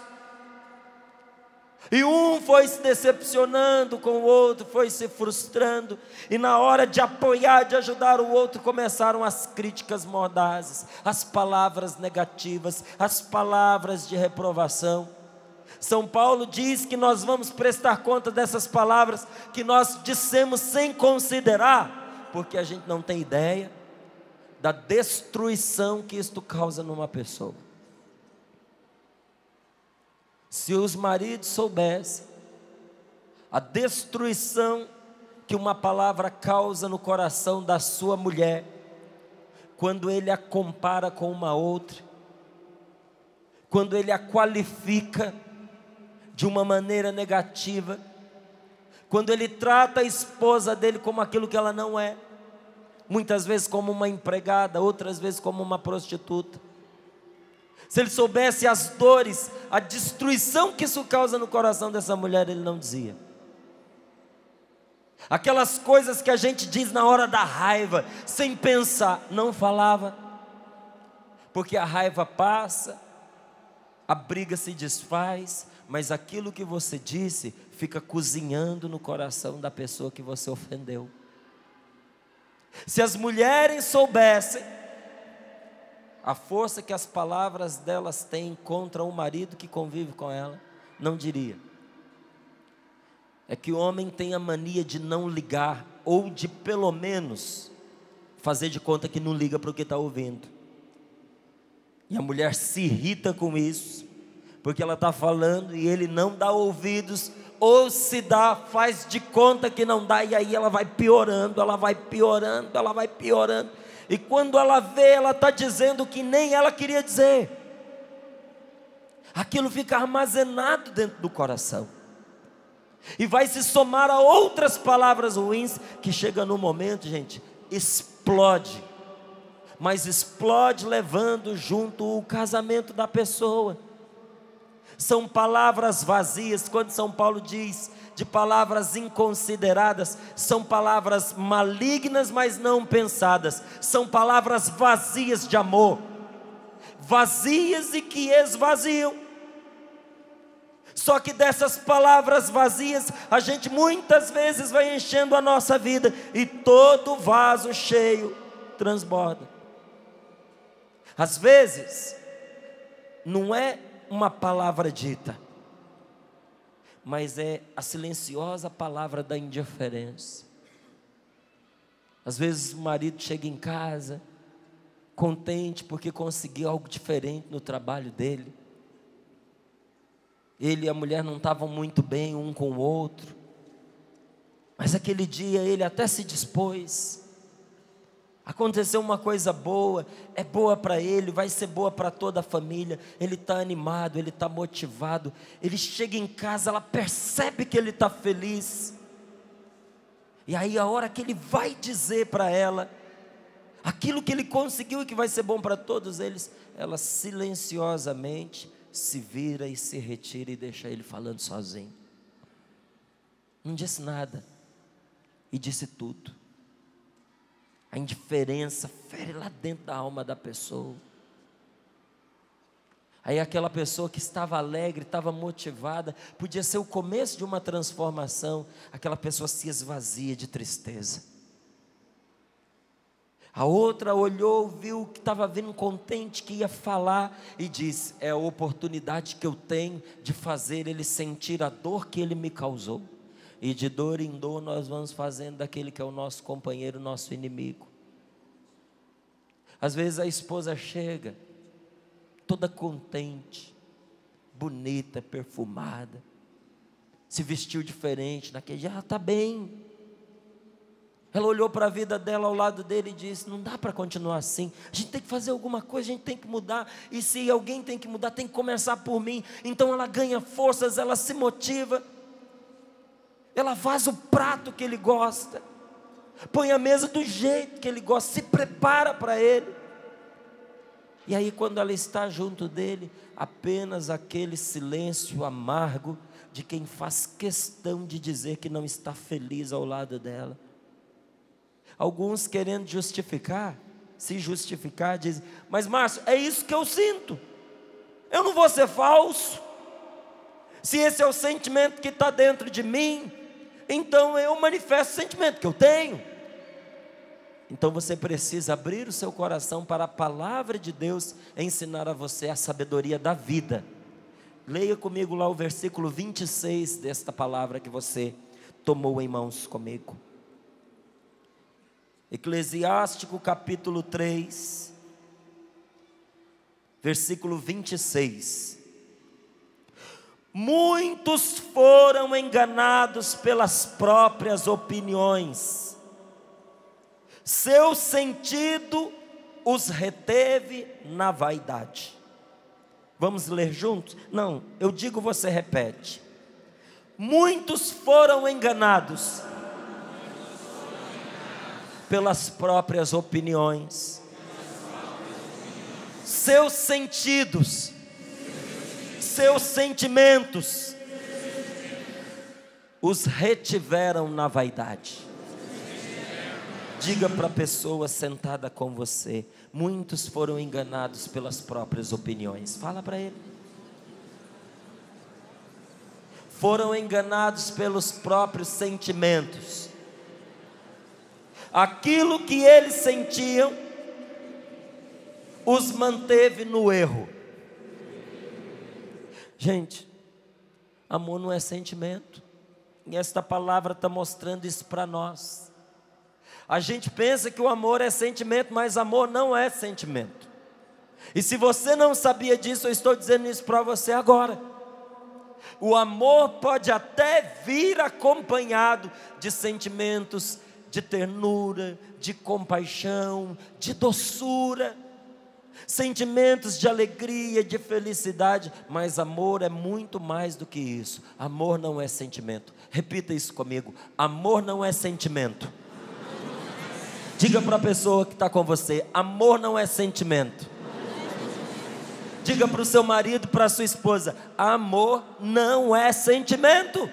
E um foi se decepcionando com o outro, foi se frustrando, e na hora de apoiar, de ajudar o outro, começaram as críticas mordazes, as palavras negativas, as palavras de reprovação. São Paulo diz que nós vamos prestar conta dessas palavras que nós dissemos sem considerar, porque a gente não tem ideia da destruição que isto causa numa pessoa. Se os maridos soubessem a destruição que uma palavra causa no coração da sua mulher, quando ele a compara com uma outra, quando ele a qualifica de uma maneira negativa, quando ele trata a esposa dele como aquilo que ela não é, muitas vezes como uma empregada, outras vezes como uma prostituta. Se ele soubesse as dores, a destruição que isso causa no coração dessa mulher, ele não dizia. Aquelas coisas que a gente diz na hora da raiva, sem pensar, não falava. Porque a raiva passa, a briga se desfaz, mas aquilo que você disse fica cozinhando no coração da pessoa que você ofendeu. Se as mulheres soubessem a força que as palavras delas têm contra o marido que convive com ela, não diria. É que o homem tem a mania de não ligar, ou de pelo menos fazer de conta que não liga para o que está ouvindo. E a mulher se irrita com isso, porque ela está falando e ele não dá ouvidos, ou se dá, faz de conta que não dá, e aí ela vai piorando, ela vai piorando, ela vai piorando, e quando ela vê, ela está dizendo que nem ela queria dizer. Aquilo fica armazenado dentro do coração, e vai se somar a outras palavras ruins, que chega no momento, gente, explode, mas explode levando junto o casamento da pessoa. São palavras vazias. Quando São Paulo diz de palavras inconsideradas, são palavras malignas, mas não pensadas, são palavras vazias de amor, vazias e que esvaziam. Só que dessas palavras vazias, a gente muitas vezes vai enchendo a nossa vida, e todo vaso cheio transborda. Às vezes, não é uma palavra dita, mas é a silenciosa palavra da indiferença. Às vezes o marido chega em casa, contente porque conseguiu algo diferente no trabalho dele. Ele e a mulher não estavam muito bem um com o outro, mas aquele dia ele até se dispôs. Aconteceu uma coisa boa, é boa para ele, vai ser boa para toda a família. Ele está animado, ele está motivado. Ele chega em casa, ela percebe que ele está feliz. E aí a hora que ele vai dizer para ela aquilo que ele conseguiu e que vai ser bom para todos eles, ela silenciosamente se vira e se retira e deixa ele falando sozinho. Não disse nada e disse tudo. A indiferença fere lá dentro da alma da pessoa. Aí aquela pessoa que estava alegre, estava motivada, podia ser o começo de uma transformação, aquela pessoa se esvazia de tristeza. A outra olhou, viu que estava vindo contente, que ia falar, e disse: é a oportunidade que eu tenho de fazer ele sentir a dor que ele me causou. E de dor em dor nós vamos fazendo daquele que é o nosso companheiro, nosso inimigo. Às vezes a esposa chega, toda contente, bonita, perfumada, se vestiu diferente, naquele dia, está bem. Ela olhou para a vida dela ao lado dele e disse: não dá para continuar assim, a gente tem que fazer alguma coisa, a gente tem que mudar, e se alguém tem que mudar, tem que começar por mim. Então ela ganha forças, ela se motiva, ela faz o prato que ele gosta, põe a mesa do jeito que ele gosta, se prepara para ele. E aí quando ela está junto dele, apenas aquele silêncio amargo de quem faz questão de dizer que não está feliz ao lado dela. Alguns querendo justificar, se justificar, dizem: mas Márcio, é isso que eu sinto, eu não vou ser falso. Se esse é o sentimento que está dentro de mim, então eu manifesto o sentimento que eu tenho. Então você precisa abrir o seu coração para a palavra de Deus ensinar a você a sabedoria da vida. Leia comigo lá o versículo 26 desta palavra que você tomou em mãos comigo. Eclesiástico capítulo 3, versículo 26. Muitos foram enganados pelas próprias opiniões, seu sentido os reteve na vaidade. Vamos ler juntos? Não, eu digo, você repete. Muitos foram enganados pelas próprias opiniões, seus sentidos, seus sentimentos os retiveram na vaidade. Diga para a pessoa sentada com você: muitos foram enganados pelas próprias opiniões. Fala para ele. Foram enganados pelos próprios sentimentos. Aquilo que eles sentiam os manteve no erro. Gente, amor não é sentimento. E esta palavra está mostrando isso para nós. A gente pensa que o amor é sentimento, mas amor não é sentimento. E se você não sabia disso, eu estou dizendo isso para você agora. O amor pode até vir acompanhado de sentimentos de ternura, de compaixão, de doçura, sentimentos de alegria, de felicidade, mas amor é muito mais do que isso. Amor não é sentimento. Repita isso comigo: amor não é sentimento. Diga para a pessoa que está com você: amor não é sentimento. Diga para o seu marido, para a sua esposa: amor não é sentimento.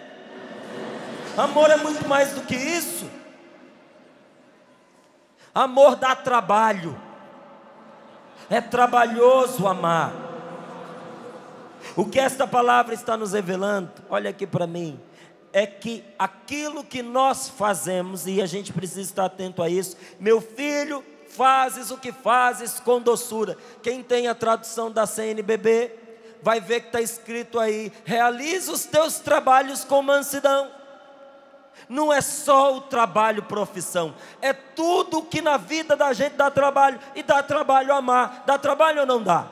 Amor é muito mais do que isso. Amor dá trabalho. É trabalhoso amar. O que esta palavra está nos revelando, olha aqui para mim, é que aquilo que nós fazemos, e a gente precisa estar atento a isso: meu filho, fazes o que fazes com doçura. Quem tem a tradução da CNBB, vai ver que está escrito aí: realiza os teus trabalhos com mansidão. Não é só o trabalho profissão, é tudo que na vida da gente dá trabalho, e dá trabalho amar. Dá trabalho ou não dá?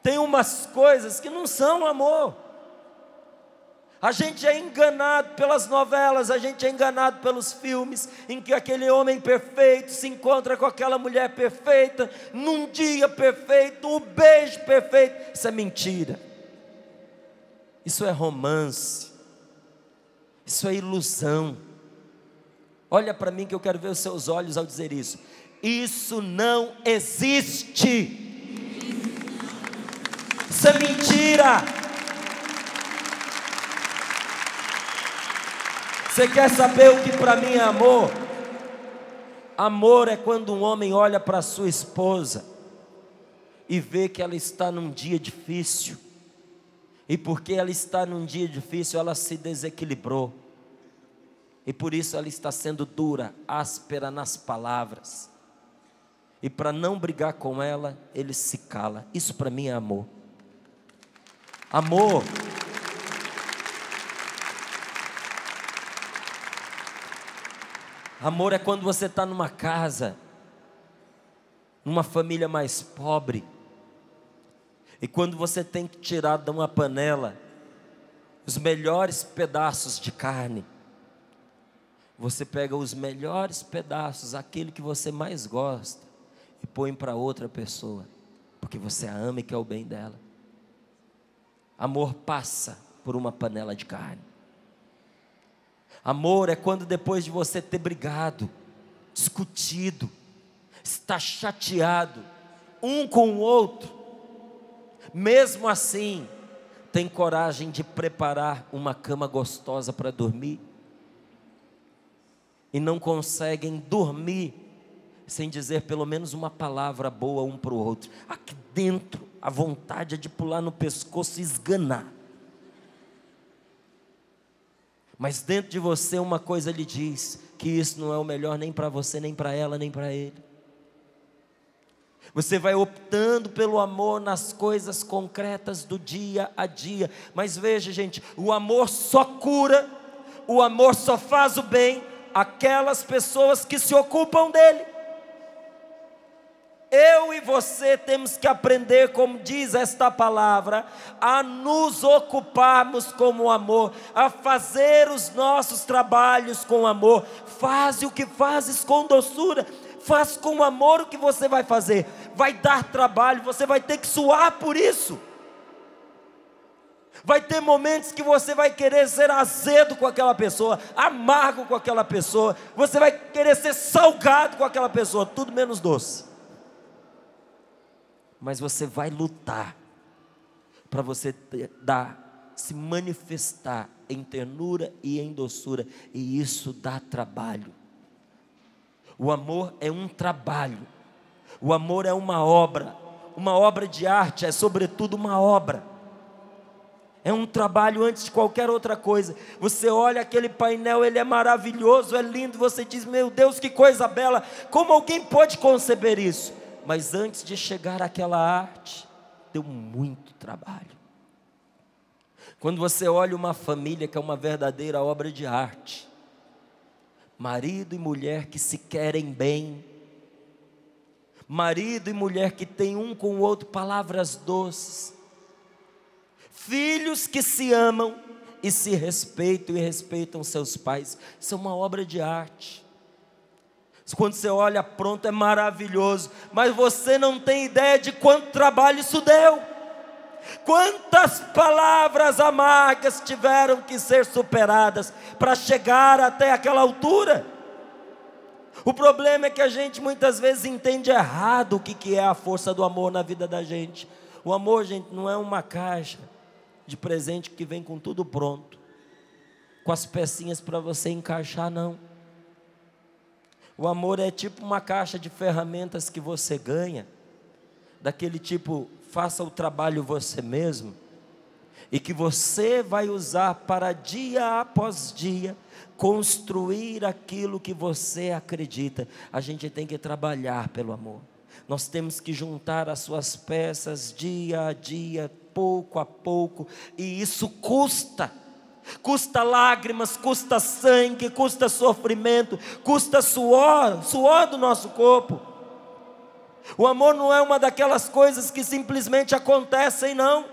Tem umas coisas que não são amor. A gente é enganado pelas novelas, a gente é enganado pelos filmes, em que aquele homem perfeito se encontra com aquela mulher perfeita, num dia perfeito, um beijo perfeito. Isso é mentira. Isso é romance. Isso é ilusão. Olha para mim que eu quero ver os seus olhos ao dizer isso. Isso não existe. Isso é mentira. Você quer saber o que para mim é amor? Amor é quando um homem olha para sua esposa e vê que ela está num dia difícil. E porque ela está num dia difícil, ela se desequilibrou. E por isso ela está sendo dura, áspera nas palavras. E para não brigar com ela, ele se cala. Isso para mim é amor. Amor. Amor é quando você está numa casa, numa família mais pobre, e quando você tem que tirar de uma panela os melhores pedaços de carne, você pega os melhores pedaços, aquele que você mais gosta, e põe para outra pessoa, porque você a ama e quer o bem dela. Amor passa por uma panela de carne. Amor é quando depois de você ter brigado, discutido, está chateado um com o outro, mesmo assim, tem coragem de preparar uma cama gostosa para dormir, e não conseguem dormir sem dizer pelo menos uma palavra boa um para o outro. Aqui dentro, a vontade é de pular no pescoço e esganar. Mas dentro de você uma coisa lhe diz, que isso não é o melhor nem para você, nem para ela, nem para ele. Você vai optando pelo amor nas coisas concretas do dia a dia. Mas veja, gente, o amor só cura, o amor só faz o bem aquelas pessoas que se ocupam dele. Eu e você temos que aprender, como diz esta palavra, a nos ocuparmos com o amor, a fazer os nossos trabalhos com amor. Faz o que fazes com doçura, faz com amor o que você vai fazer. Vai dar trabalho, você vai ter que suar por isso. Vai ter momentos que você vai querer ser azedo com aquela pessoa, amargo com aquela pessoa, você vai querer ser salgado com aquela pessoa, tudo menos doce. Mas você vai lutar para você se manifestar em ternura e em doçura, e isso dá trabalho. O amor é um trabalho, o amor é uma obra de arte, é sobretudo uma obra. É um trabalho antes de qualquer outra coisa. Você olha aquele painel, ele é maravilhoso, é lindo, você diz, meu Deus, que coisa bela, como alguém pode conceber isso? Mas antes de chegar àquela arte, deu muito trabalho. Quando você olha uma família que é uma verdadeira obra de arte, marido e mulher que se querem bem, marido e mulher que tem um com o outro palavras doces, filhos que se amam e se respeitam e respeitam seus pais, isso é uma obra de arte. Quando você olha pronto é maravilhoso, mas você não tem ideia de quanto trabalho isso deu. Quantas palavras amargas tiveram que ser superadas para chegar até aquela altura. O problema é que a gente muitas vezes entende errado o que é a força do amor na vida da gente. O amor, gente, não é uma caixa de presente que vem com tudo pronto, com as pecinhas para você encaixar, não. O amor é tipo uma caixa de ferramentas que você ganha, daquele tipo, faça o trabalho você mesmo, e que você vai usar para dia após dia, construir aquilo que você acredita. A gente tem que trabalhar pelo amor. Nós temos que juntar as suas peças dia a dia, pouco a pouco, e isso custa. Custa lágrimas, custa sangue, custa sofrimento, custa suor do nosso corpo. O amor não é uma daquelas coisas que simplesmente acontecem, não.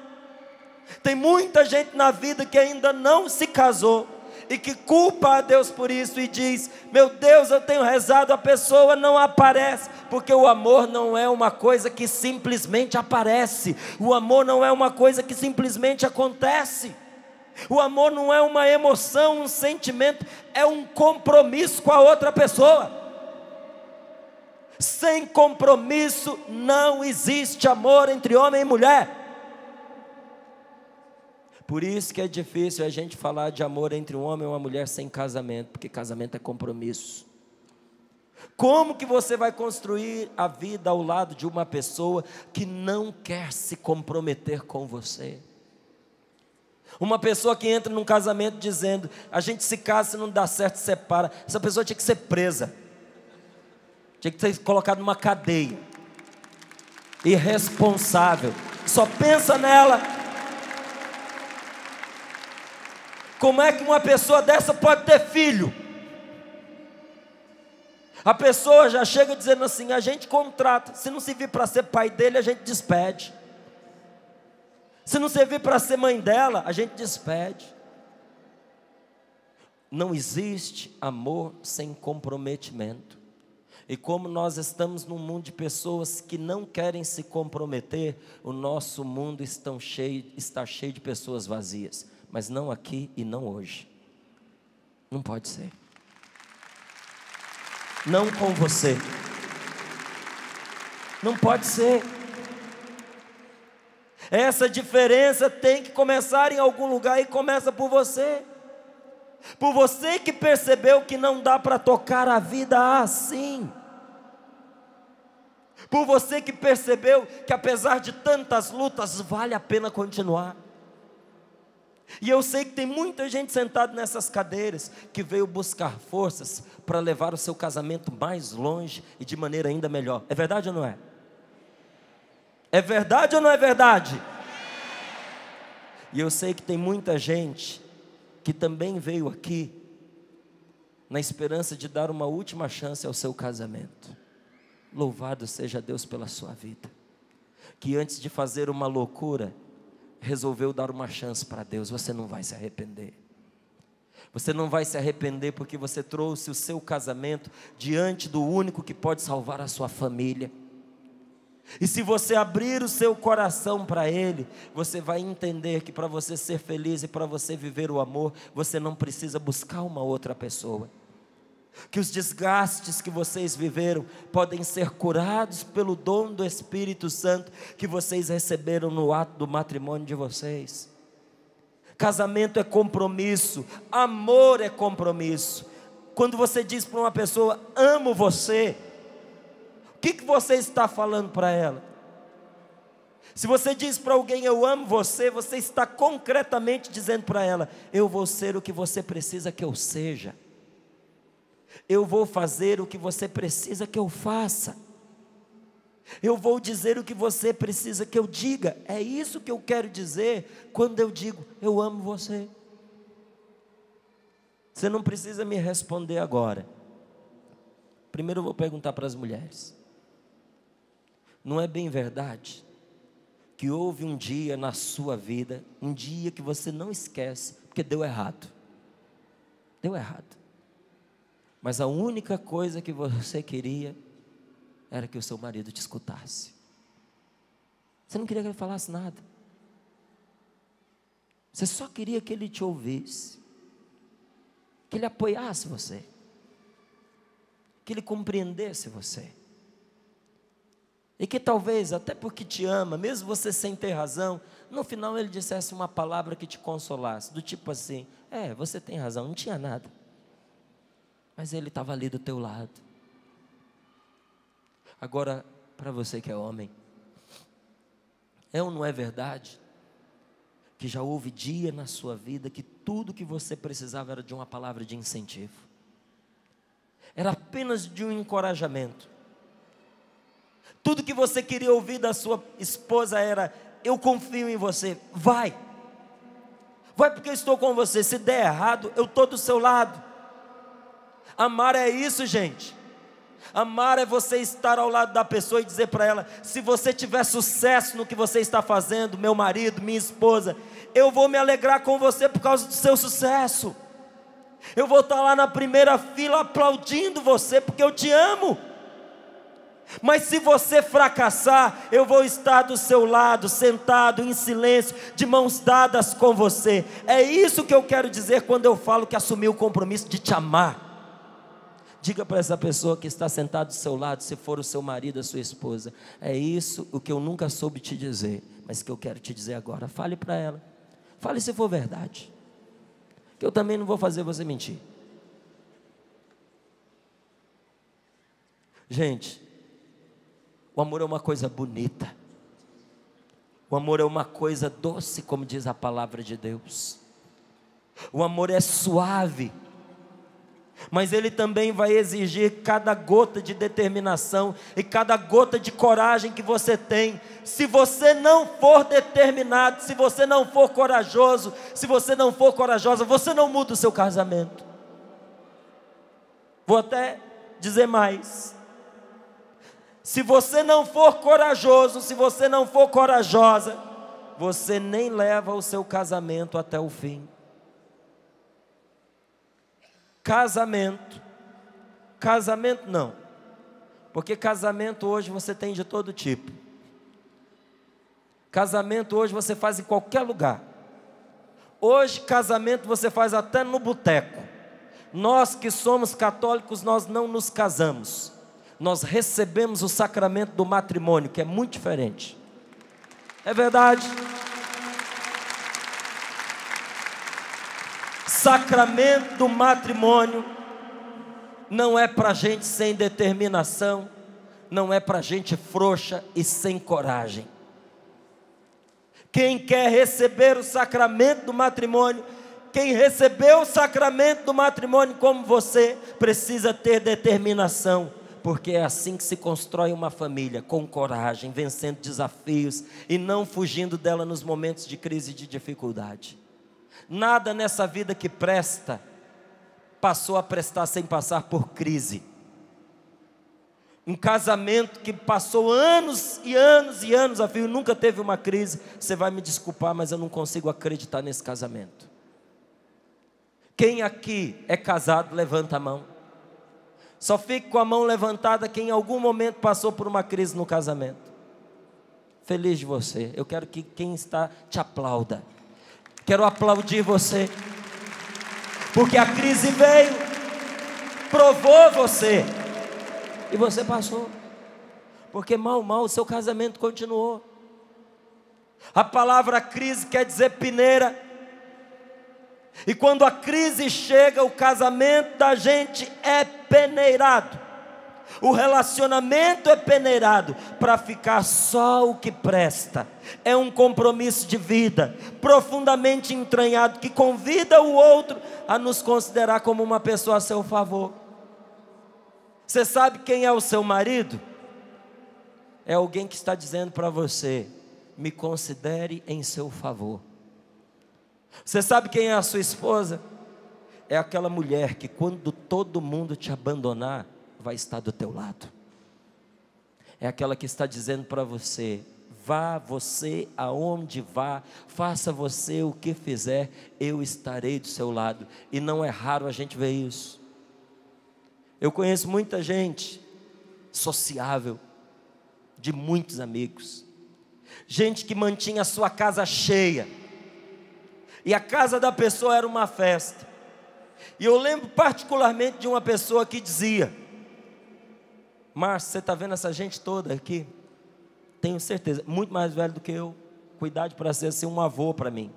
Tem muita gente na vida que ainda não se casou e que culpa a Deus por isso e diz, meu Deus, eu tenho rezado, a pessoa não aparece, porque o amor não é uma coisa que simplesmente aparece, o amor não é uma coisa que simplesmente acontece, o amor não é uma emoção, um sentimento, é um compromisso com a outra pessoa. Sem compromisso não existe amor entre homem e mulher. Por isso que é difícil a gente falar de amor entre um homem e uma mulher sem casamento, porque casamento é compromisso. Como que você vai construir a vida ao lado de uma pessoa que não quer se comprometer com você? Uma pessoa que entra num casamento dizendo, a gente se casa, se não dá certo, separa. Essa pessoa tinha que ser presa, tinha que ser colocada numa cadeia. Irresponsável, só pensa nela. Como é que uma pessoa dessa pode ter filho? A pessoa já chega dizendo assim, a gente contrata, se não servir para ser pai dele, a gente despede. Se não servir para ser mãe dela, a gente despede. Não existe amor sem comprometimento. E como nós estamos num mundo de pessoas que não querem se comprometer, o nosso mundo está cheio de pessoas vazias. Mas não aqui e não hoje. Não pode ser. Não com você. Não pode ser. Essa diferença tem que começar em algum lugar e começa por você. Por você que percebeu que não dá para tocar a vida assim. Por você que percebeu que apesar de tantas lutas, vale a pena continuar. E eu sei que tem muita gente sentada nessas cadeiras que veio buscar forças para levar o seu casamento mais longe e de maneira ainda melhor. É verdade ou não é? É verdade ou não é verdade? E eu sei que tem muita gente que também veio aqui na esperança de dar uma última chance ao seu casamento. Louvado seja Deus pela sua vida, que antes de fazer uma loucura, resolveu dar uma chance para Deus. Você não vai se arrepender. Você não vai se arrepender porque você trouxe o seu casamento diante do único que pode salvar a sua família. E se você abrir o seu coração para Ele, você vai entender que para você ser feliz e para você viver o amor, você não precisa buscar uma outra pessoa. Que os desgastes que vocês viveram podem ser curados pelo dom do Espírito Santo que vocês receberam no ato do matrimônio de vocês. Casamento é compromisso, amor é compromisso. Quando você diz para uma pessoa, amo você, o que você está falando para ela? Se você diz para alguém eu amo você, você está concretamente dizendo para ela: eu vou ser o que você precisa que eu seja. Eu vou fazer o que você precisa que eu faça. Eu vou dizer o que você precisa que eu diga. É isso que eu quero dizer quando eu digo eu amo você. Você não precisa me responder agora. Primeiro eu vou perguntar para as mulheres: não é bem verdade que houve um dia na sua vida, um dia que você não esquece, porque deu errado? Deu errado. Mas a única coisa que você queria era que o seu marido te escutasse. Você não queria que ele falasse nada. Você só queria que ele te ouvisse, que ele apoiasse você, que ele compreendesse você. E que talvez, até porque te ama, mesmo você sem ter razão, no final ele dissesse uma palavra que te consolasse, do tipo assim: você tem razão, não tinha nada, mas ele estava ali do teu lado. Agora, para você que é homem, é ou não é verdade que já houve dia na sua vida que tudo que você precisava era de uma palavra de incentivo, era apenas de um encorajamento? Tudo que você queria ouvir da sua esposa era: eu confio em você, vai porque eu estou com você, se der errado eu estou do seu lado. Amar é isso, gente. Amar é você estar ao lado da pessoa e dizer para ela: se você tiver sucesso no que você está fazendo, meu marido, minha esposa, eu vou me alegrar com você por causa do seu sucesso. Eu vou estar lá na primeira fila aplaudindo você porque eu te amo. Mas se você fracassar, eu vou estar do seu lado, sentado em silêncio, de mãos dadas com você. É isso que eu quero dizer quando eu falo que assumi o compromisso de te amar. Diga para essa pessoa que está sentada do seu lado, se for o seu marido, a sua esposa: é isso o que eu nunca soube te dizer, mas que eu quero te dizer agora. Fale para ela, fale se for verdade, que eu também não vou fazer você mentir. Gente, o amor é uma coisa bonita, o amor é uma coisa doce, como diz a palavra de Deus. O amor é suave, mas ele também vai exigir cada gota de determinação e cada gota de coragem que você tem. Se você não for determinado, se você não for corajoso, se você não for corajosa, você não muda o seu casamento. Vou até dizer mais: se você não for corajoso, se você não for corajosa, você nem leva o seu casamento até o fim. Casamento não, porque casamento hoje você tem de todo tipo. Casamento hoje você faz em qualquer lugar. Hoje casamento você faz até no boteco. Nós que somos católicos, nós não nos casamos, nós recebemos o sacramento do matrimônio, que é muito diferente. É verdade. Sacramento do matrimônio não é para gente sem determinação, não é para gente frouxa e sem coragem. Quem quer receber o sacramento do matrimônio, quem recebeu o sacramento do matrimônio como você, precisa ter determinação, porque é assim que se constrói uma família, com coragem, vencendo desafios e não fugindo dela nos momentos de crise e de dificuldade. Nada nessa vida que presta passou a prestar sem passar por crise. Um casamento que passou anos e anos e anos a fio, nunca teve uma crise. Você vai me desculpar, mas eu não consigo acreditar nesse casamento. Quem aqui é casado, levanta a mão. Só fique com a mão levantada quem em algum momento passou por uma crise no casamento. Feliz de você. Eu quero que quem está te aplauda. Quero aplaudir você, porque a crise veio, provou você, e você passou, porque mal o seu casamento continuou. A palavra crise quer dizer peneira, e quando a crise chega, o casamento da gente é peneirado. O relacionamento é peneirado para ficar só o que presta. É um compromisso de vida, profundamente entranhado, que convida o outro a nos considerar como uma pessoa a seu favor. Você sabe quem é o seu marido? É alguém que está dizendo para você: me considere em seu favor. Você sabe quem é a sua esposa? É aquela mulher que quando todo mundo te abandonar, vai estar do teu lado. É aquela que está dizendo para você: vá você aonde vá, faça você o que fizer, eu estarei do seu lado. E não é raro a gente ver isso. Eu conheço muita gente sociável, de muitos amigos, gente que mantinha a sua casa cheia, e a casa da pessoa era uma festa. E eu lembro particularmente de uma pessoa que dizia: Márcio, você está vendo essa gente toda aqui? Tenho certeza, muito mais velho do que eu, com idade para ser assim um avô para mim.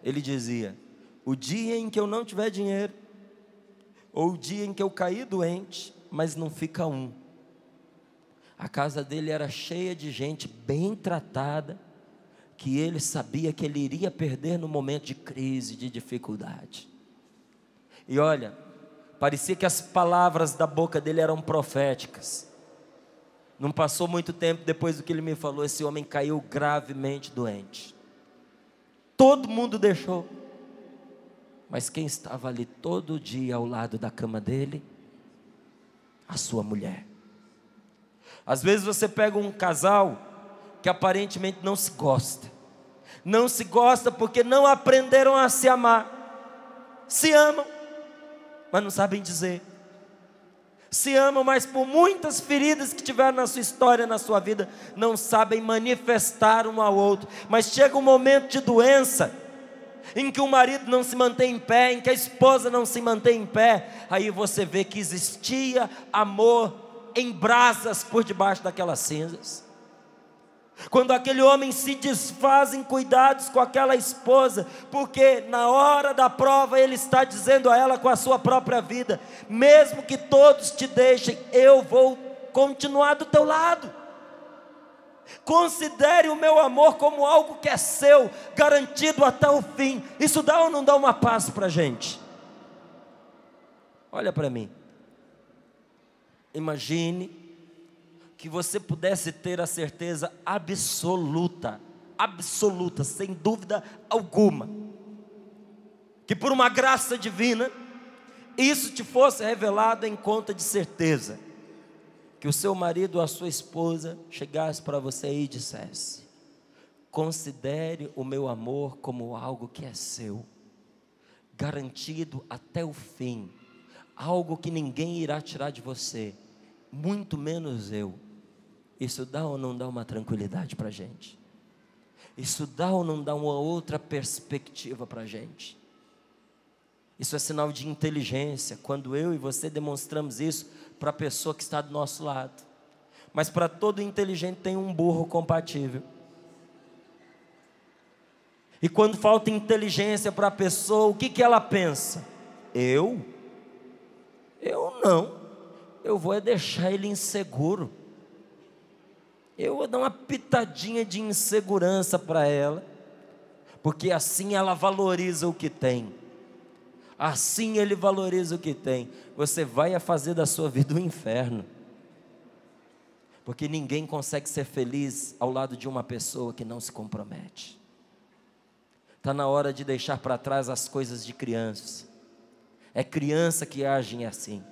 Ele dizia: o dia em que eu não tiver dinheiro, ou o dia em que eu cair doente, mas não fica um. A casa dele era cheia de gente bem tratada, que ele sabia que ele iria perder no momento de crise, de dificuldade. E olha, parecia que as palavras da boca dele eram proféticas. Não passou muito tempo depois do que ele me falou, esse homem caiu gravemente doente. Todo mundo deixou. Mas quem estava ali todo dia ao lado da cama dele? A sua mulher. Às vezes você pega um casal que aparentemente não se gosta. Não se gosta porque não aprenderam a se amar. Se amam, mas não sabem dizer. Se amam, mas por muitas feridas que tiveram na sua história, na sua vida, não sabem manifestar um ao outro. Mas chega um momento de doença, em que o marido não se mantém em pé, em que a esposa não se mantém em pé, aí você vê que existia amor em brasas por debaixo daquelas cinzas. Quando aquele homem se desfaz em cuidados com aquela esposa, porque na hora da prova ele está dizendo a ela com a sua própria vida: mesmo que todos te deixem, eu vou continuar do teu lado. Considere o meu amor como algo que é seu, garantido até o fim. Isso dá ou não dá uma paz para a gente? Olha para mim. Imagine que você pudesse ter a certeza absoluta, sem dúvida alguma, que por uma graça divina, isso te fosse revelado em conta de certeza, que o seu marido ou a sua esposa chegasse para você e dissesse: considere o meu amor como algo que é seu, garantido até o fim, algo que ninguém irá tirar de você, muito menos eu. Isso dá ou não dá uma tranquilidade para a gente? Isso dá ou não dá uma outra perspectiva para a gente? Isso é sinal de inteligência, quando eu e você demonstramos isso para a pessoa que está do nosso lado. Mas para todo inteligente tem um burro compatível. E quando falta inteligência para a pessoa, o que ela pensa? Eu não. Eu vou deixar ele inseguro. Eu vou dar uma pitadinha de insegurança para ela, porque assim ela valoriza o que tem. Assim ele valoriza o que tem. Você vai fazer da sua vida um inferno, porque ninguém consegue ser feliz ao lado de uma pessoa que não se compromete. Está na hora de deixar para trás as coisas de criança. É criança que age assim.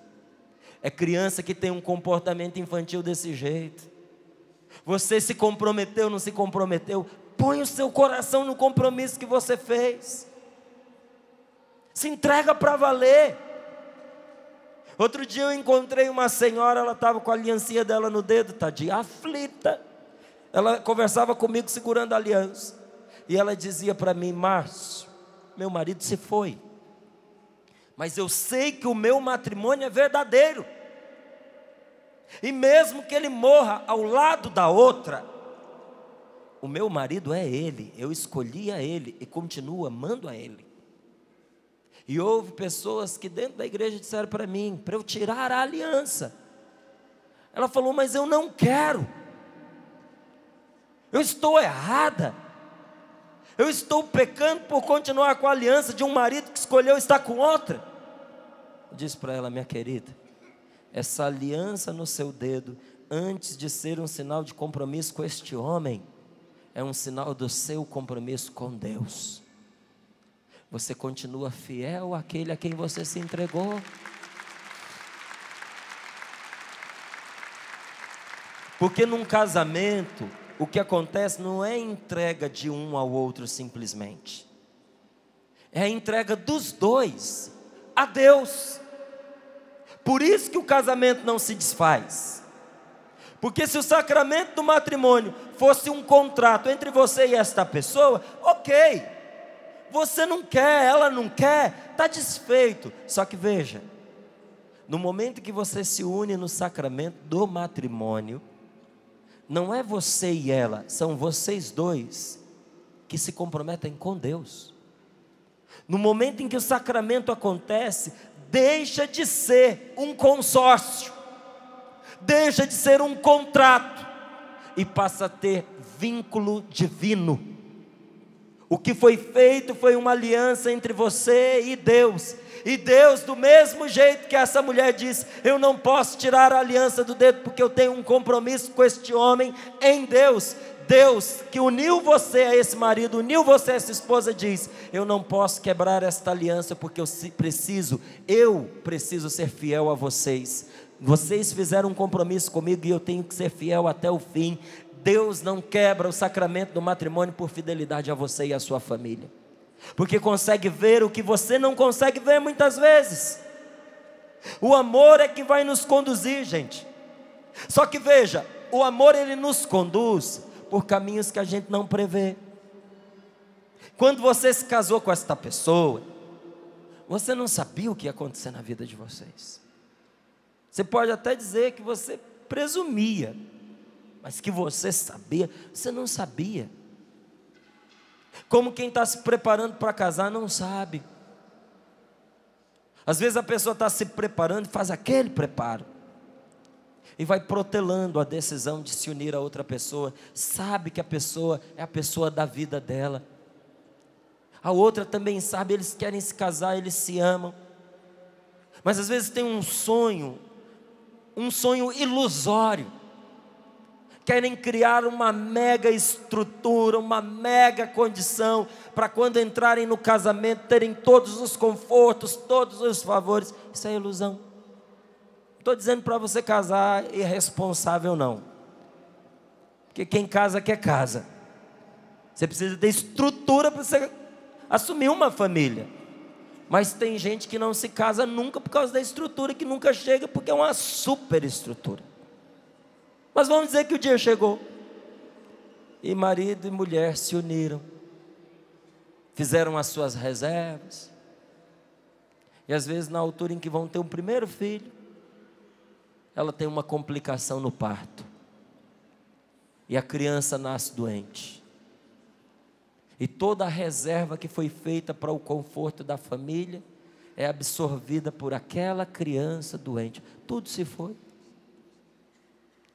É criança que tem um comportamento infantil desse jeito. Você se comprometeu, não se comprometeu? Põe o seu coração no compromisso que você fez. Se entrega para valer. Outro dia eu encontrei uma senhora, ela estava com a aliancinha dela no dedo, tadinha, aflita. Ela conversava comigo segurando a aliança. E ela dizia para mim: Márcio, meu marido se foi, mas eu sei que o meu matrimônio é verdadeiro. E mesmo que ele morra ao lado da outra, o meu marido é ele, eu escolhi a ele e continuo amando a ele. E houve pessoas que dentro da igreja disseram para mim, para eu tirar a aliança. Ela falou: mas eu não quero, eu estou errada, eu estou pecando por continuar com a aliança de um marido que escolheu estar com outra. Eu disse para ela: minha querida, essa aliança no seu dedo, antes de ser um sinal de compromisso com este homem, é um sinal do seu compromisso com Deus. Você continua fiel àquele a quem você se entregou. Porque num casamento, o que acontece não é entrega de um ao outro simplesmente. É a entrega dos dois a Deus. Por isso que o casamento não se desfaz. Porque se o sacramento do matrimônio fosse um contrato entre você e esta pessoa, ok, você não quer, ela não quer, está desfeito. Só que veja, no momento que você se une no sacramento do matrimônio, não é você e ela, são vocês dois que se comprometem com Deus. No momento em que o sacramento acontece, deixa de ser um consórcio, deixa de ser um contrato e passa a ter vínculo divino. O que foi feito foi uma aliança entre você e Deus. E Deus, do mesmo jeito que essa mulher disse: eu não posso tirar a aliança do dedo porque eu tenho um compromisso com este homem em Deus. Deus que uniu você a esse marido, uniu você a essa esposa, diz: eu não posso quebrar esta aliança porque eu preciso ser fiel a vocês. Vocês fizeram um compromisso comigo e eu tenho que ser fiel até o fim. Deus não quebra o sacramento do matrimônio por fidelidade a você e a sua família, porque consegue ver o que você não consegue ver muitas vezes. O amor é que vai nos conduzir, gente. Só que veja, o amor ele nos conduz por caminhos que a gente não prevê. Quando você se casou com esta pessoa, você não sabia o que ia acontecer na vida de vocês. Você pode até dizer que você presumia, mas que você sabia, você não sabia. Como quem está se preparando para casar não sabe. Às vezes a pessoa está se preparando e faz aquele preparo, e vai protelando a decisão de se unir a outra pessoa. Sabe que a pessoa é a pessoa da vida dela. A outra também sabe, eles querem se casar, eles se amam. Mas às vezes tem um sonho ilusório. Querem criar uma mega estrutura, uma mega condição, para quando entrarem no casamento, terem todos os confortos, todos os favores. Isso é ilusão. Não estou dizendo para você casar irresponsável, não. Porque quem casa quer casa. Você precisa ter estrutura para você assumir uma família. Mas tem gente que não se casa nunca por causa da estrutura, que nunca chega porque é uma super estrutura. Mas vamos dizer que o dia chegou, e marido e mulher se uniram, fizeram as suas reservas, e às vezes na altura em que vão ter um primeiro filho, ela tem uma complicação no parto, e a criança nasce doente, e toda a reserva que foi feita para o conforto da família, é absorvida por aquela criança doente. Tudo se foi.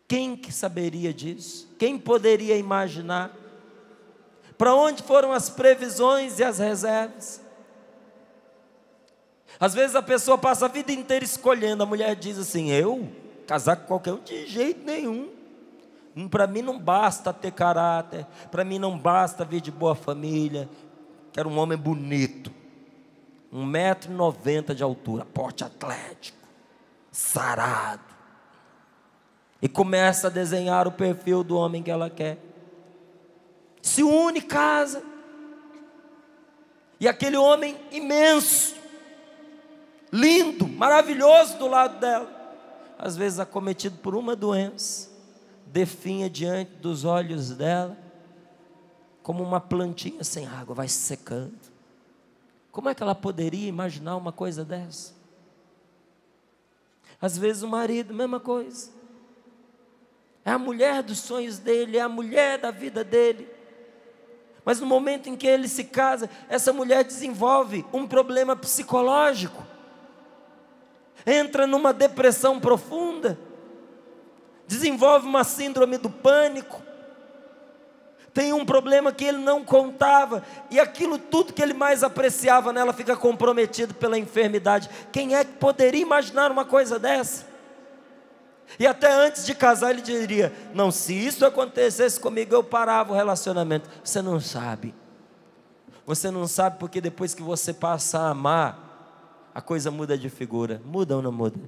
Quem que saberia disso? Quem poderia imaginar? Para onde foram as previsões e as reservas? Às vezes a pessoa passa a vida inteira escolhendo. A mulher diz assim: eu casar com qualquer um de jeito nenhum. Para mim não basta ter caráter, para mim não basta vir de boa família. Quero um homem bonito, 1,90 m de altura, porte atlético, sarado. E começa a desenhar o perfil do homem que ela quer. Se une, casa. E aquele homem imenso, lindo, maravilhoso do lado dela, às vezes acometido por uma doença, definha diante dos olhos dela, como uma plantinha sem água, vai se secando. Como é que ela poderia imaginar uma coisa dessa? Às vezes o marido, mesma coisa. É a mulher dos sonhos dele, é a mulher da vida dele. Mas no momento em que ele se casa, essa mulher desenvolve um problema psicológico. Entra numa depressão profunda. desenvolve uma síndrome do pânico, tem um problema que ele não contava, e aquilo tudo que ele mais apreciava nela fica comprometido pela enfermidade. Quem é que poderia imaginar uma coisa dessa? E até antes de casar ele diria: não, se isso acontecesse comigo eu parava o relacionamento. Você não sabe porque depois que você passa a amar, a coisa muda de figura. Muda ou não muda?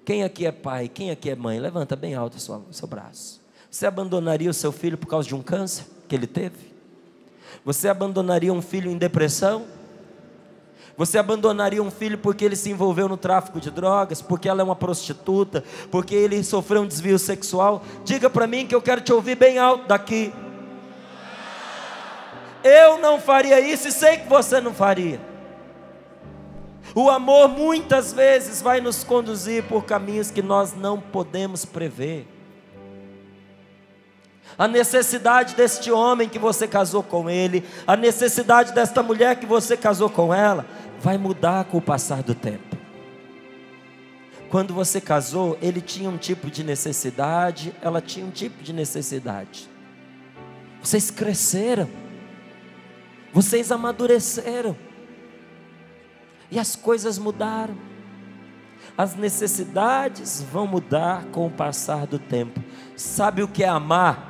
Quem aqui é pai, quem aqui é mãe? Levanta bem alto o seu braço. Você abandonaria o seu filho por causa de um câncer que ele teve? Você abandonaria um filho em depressão? Você abandonaria um filho porque ele se envolveu no tráfico de drogas, porque ela é uma prostituta, porque ele sofreu um desvio sexual? Diga para mim que eu quero te ouvir bem alto daqui. Eu não faria isso e sei que você não faria. O amor muitas vezes vai nos conduzir por caminhos que nós não podemos prever. A necessidade deste homem que você casou com ele, a necessidade desta mulher que você casou com ela, vai mudar com o passar do tempo. Quando você casou, ele tinha um tipo de necessidade, ela tinha um tipo de necessidade. Vocês cresceram, vocês amadureceram, e as coisas mudaram. As necessidades vão mudar com o passar do tempo. Sabe o que é amar?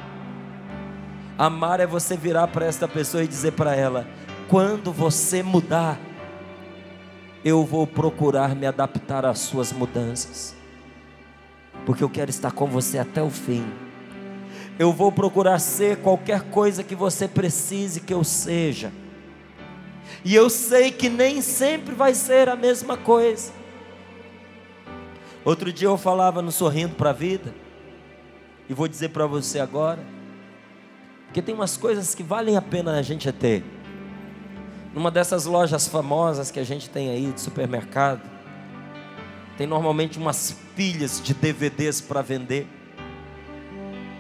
Amar é você virar para esta pessoa e dizer para ela: quando você mudar, eu vou procurar me adaptar às suas mudanças, porque eu quero estar com você até o fim. Eu vou procurar ser qualquer coisa que você precise que eu seja, e eu sei que nem sempre vai ser a mesma coisa. Outro dia eu falava no Sorrindo para a Vida, e vou dizer para você agora, porque tem umas coisas que valem a pena a gente ter. Numa dessas lojas famosas que a gente tem aí de supermercado, tem normalmente umas pilhas de DVDs para vender.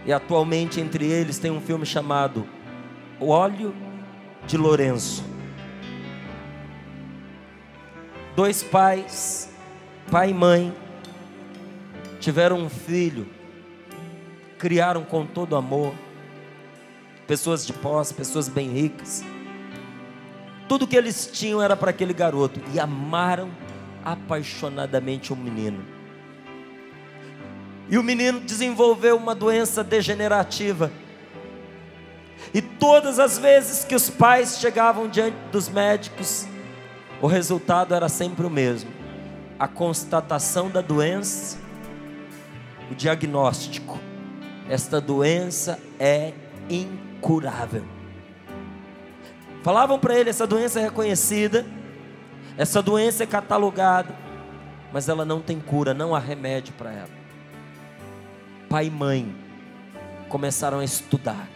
E atualmente entre eles tem um filme chamado O Óleo de Lourenço. Dois pais, pai e mãe, tiveram um filho, criaram com todo amor, pessoas de posse, pessoas bem ricas. Tudo que eles tinham era para aquele garoto, e amaram apaixonadamente o menino. E o menino desenvolveu uma doença degenerativa, e todas as vezes que os pais chegavam diante dos médicos, o resultado era sempre o mesmo: a constatação da doença, o diagnóstico: esta doença é incurável. Falavam para ele: essa doença é reconhecida, essa doença é catalogada, mas ela não tem cura, não há remédio para ela. Pai e mãe começaram a estudar,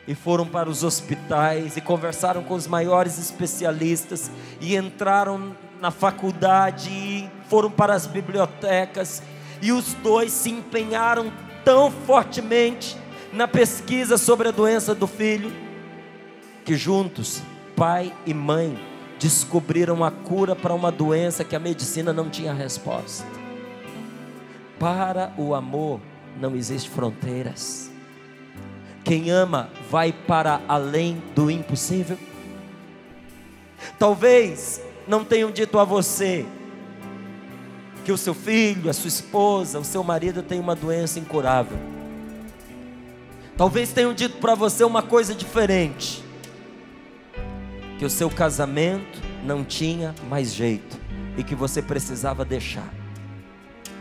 e foram para os hospitais, e conversaram com os maiores especialistas, e entraram na faculdade, e foram para as bibliotecas, e os dois se empenharam tão fortemente na pesquisa sobre a doença do filho, que juntos, pai e mãe, descobriram a cura para uma doença que a medicina não tinha resposta. Para o amor não existe fronteiras. Quem ama vai para além do impossível. Talvez não tenham dito a você que o seu filho, a sua esposa, o seu marido tem uma doença incurável. Talvez tenham dito para você uma coisa diferente: que o seu casamento não tinha mais jeito e que você precisava deixar.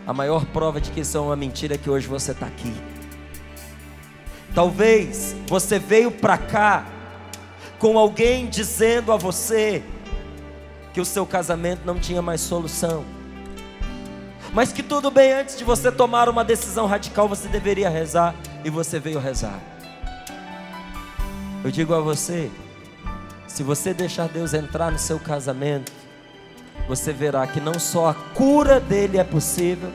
A maior prova de que isso é uma mentira é que hoje você está aqui. Talvez você veio para cá com alguém dizendo a você que o seu casamento não tinha mais solução, mas que tudo bem, antes de você tomar uma decisão radical você deveria rezar, e você veio rezar. Eu digo a você: se você deixar Deus entrar no seu casamento, você verá que não só a cura dele é possível,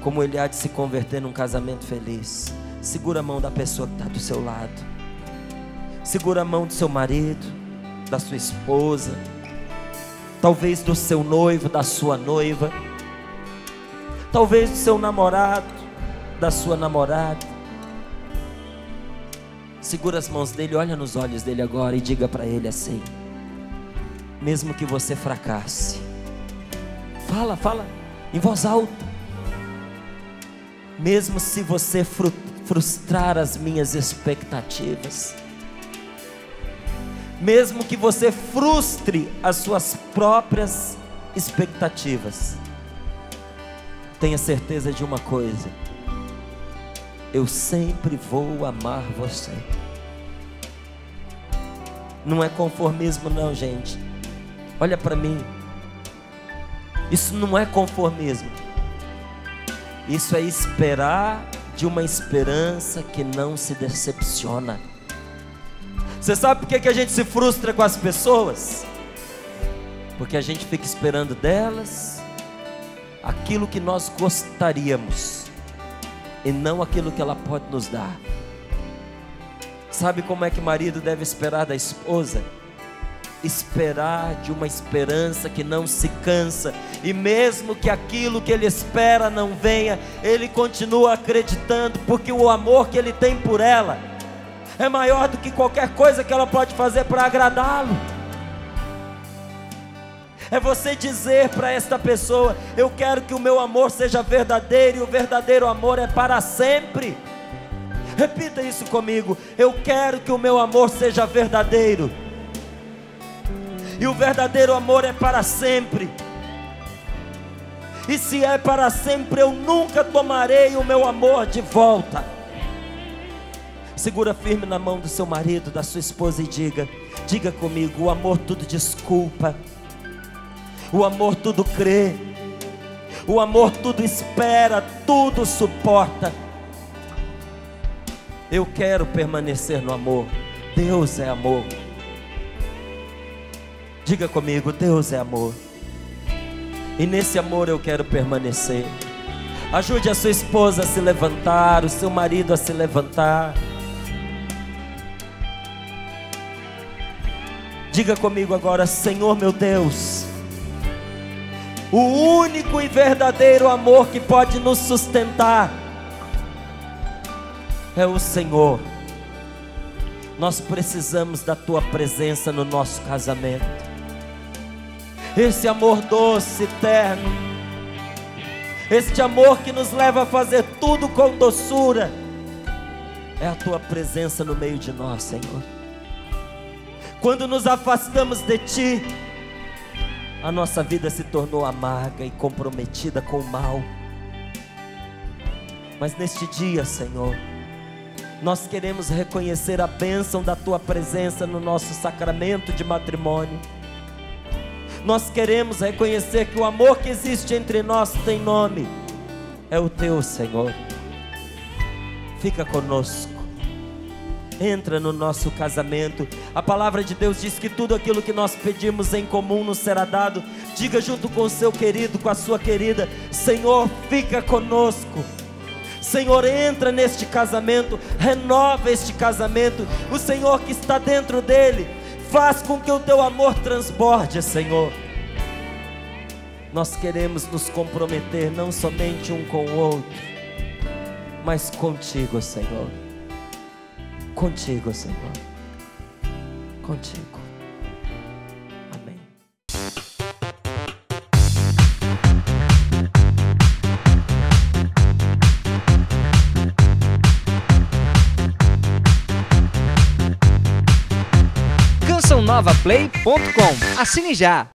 como ele há de se converter num casamento feliz. Segura a mão da pessoa que está do seu lado, segura a mão do seu marido, da sua esposa, talvez do seu noivo, da sua noiva. talvez do seu namorado, da sua namorada. Segura as mãos dele, olha nos olhos dele agora e diga para ele assim: mesmo que você fracasse, fala em voz alta, mesmo se você frustrar as minhas expectativas, mesmo que você frustre as suas próprias expectativas, tenha certeza de uma coisa: eu sempre vou amar você. Não é conformismo não, gente. Olha para mim. Isso não é conformismo. Isso é esperar de uma esperança que não se decepciona. Você sabe por que a gente se frustra com as pessoas? Porque a gente fica esperando delas aquilo que nós gostaríamos e não aquilo que ela pode nos dar. Sabe como é que o marido deve esperar da esposa? Esperar de uma esperança que não se cansa, e mesmo que aquilo que ele espera não venha, ele continua acreditando, porque o amor que ele tem por ela é maior do que qualquer coisa que ela pode fazer para agradá-lo. É você dizer para esta pessoa: eu quero que o meu amor seja verdadeiro, e o verdadeiro amor é para sempre. Repita isso comigo: eu quero que o meu amor seja verdadeiro, e o verdadeiro amor é para sempre. E se é para sempre, eu nunca tomarei o meu amor de volta. Segura firme na mão do seu marido, da sua esposa, e diga comigo: o amor tudo desculpa, o amor tudo crê, o amor tudo espera, tudo suporta. Eu quero permanecer no amor. Deus é amor. Diga comigo: Deus é amor, e nesse amor eu quero permanecer. Ajude a sua esposa a se levantar, o seu marido a se levantar. Diga comigo agora: Senhor meu Deus, o único e verdadeiro amor que pode nos sustentar é o Senhor. Nós precisamos da tua presença no nosso casamento. Esse amor doce, eterno, este amor que nos leva a fazer tudo com doçura, é a tua presença no meio de nós, Senhor. Quando nos afastamos de ti, a nossa vida se tornou amarga e comprometida com o mal. Mas neste dia, Senhor, nós queremos reconhecer a bênção da tua presença no nosso sacramento de matrimônio. Nós queremos reconhecer que o amor que existe entre nós tem nome: é o teu, Senhor. Fica conosco, entra no nosso casamento. A palavra de Deus diz que tudo aquilo que nós pedimos em comum nos será dado. Diga junto com o seu querido, com a sua querida: Senhor, fica conosco. Senhor, entra neste casamento, renova este casamento. O Senhor que está dentro dele, faz com que o teu amor transborde, Senhor. Nós queremos nos comprometer não somente um com o outro, mas contigo, Senhor. Contigo, Senhor. Contigo. Amém. CançãoNovaPlay.com. Assine já!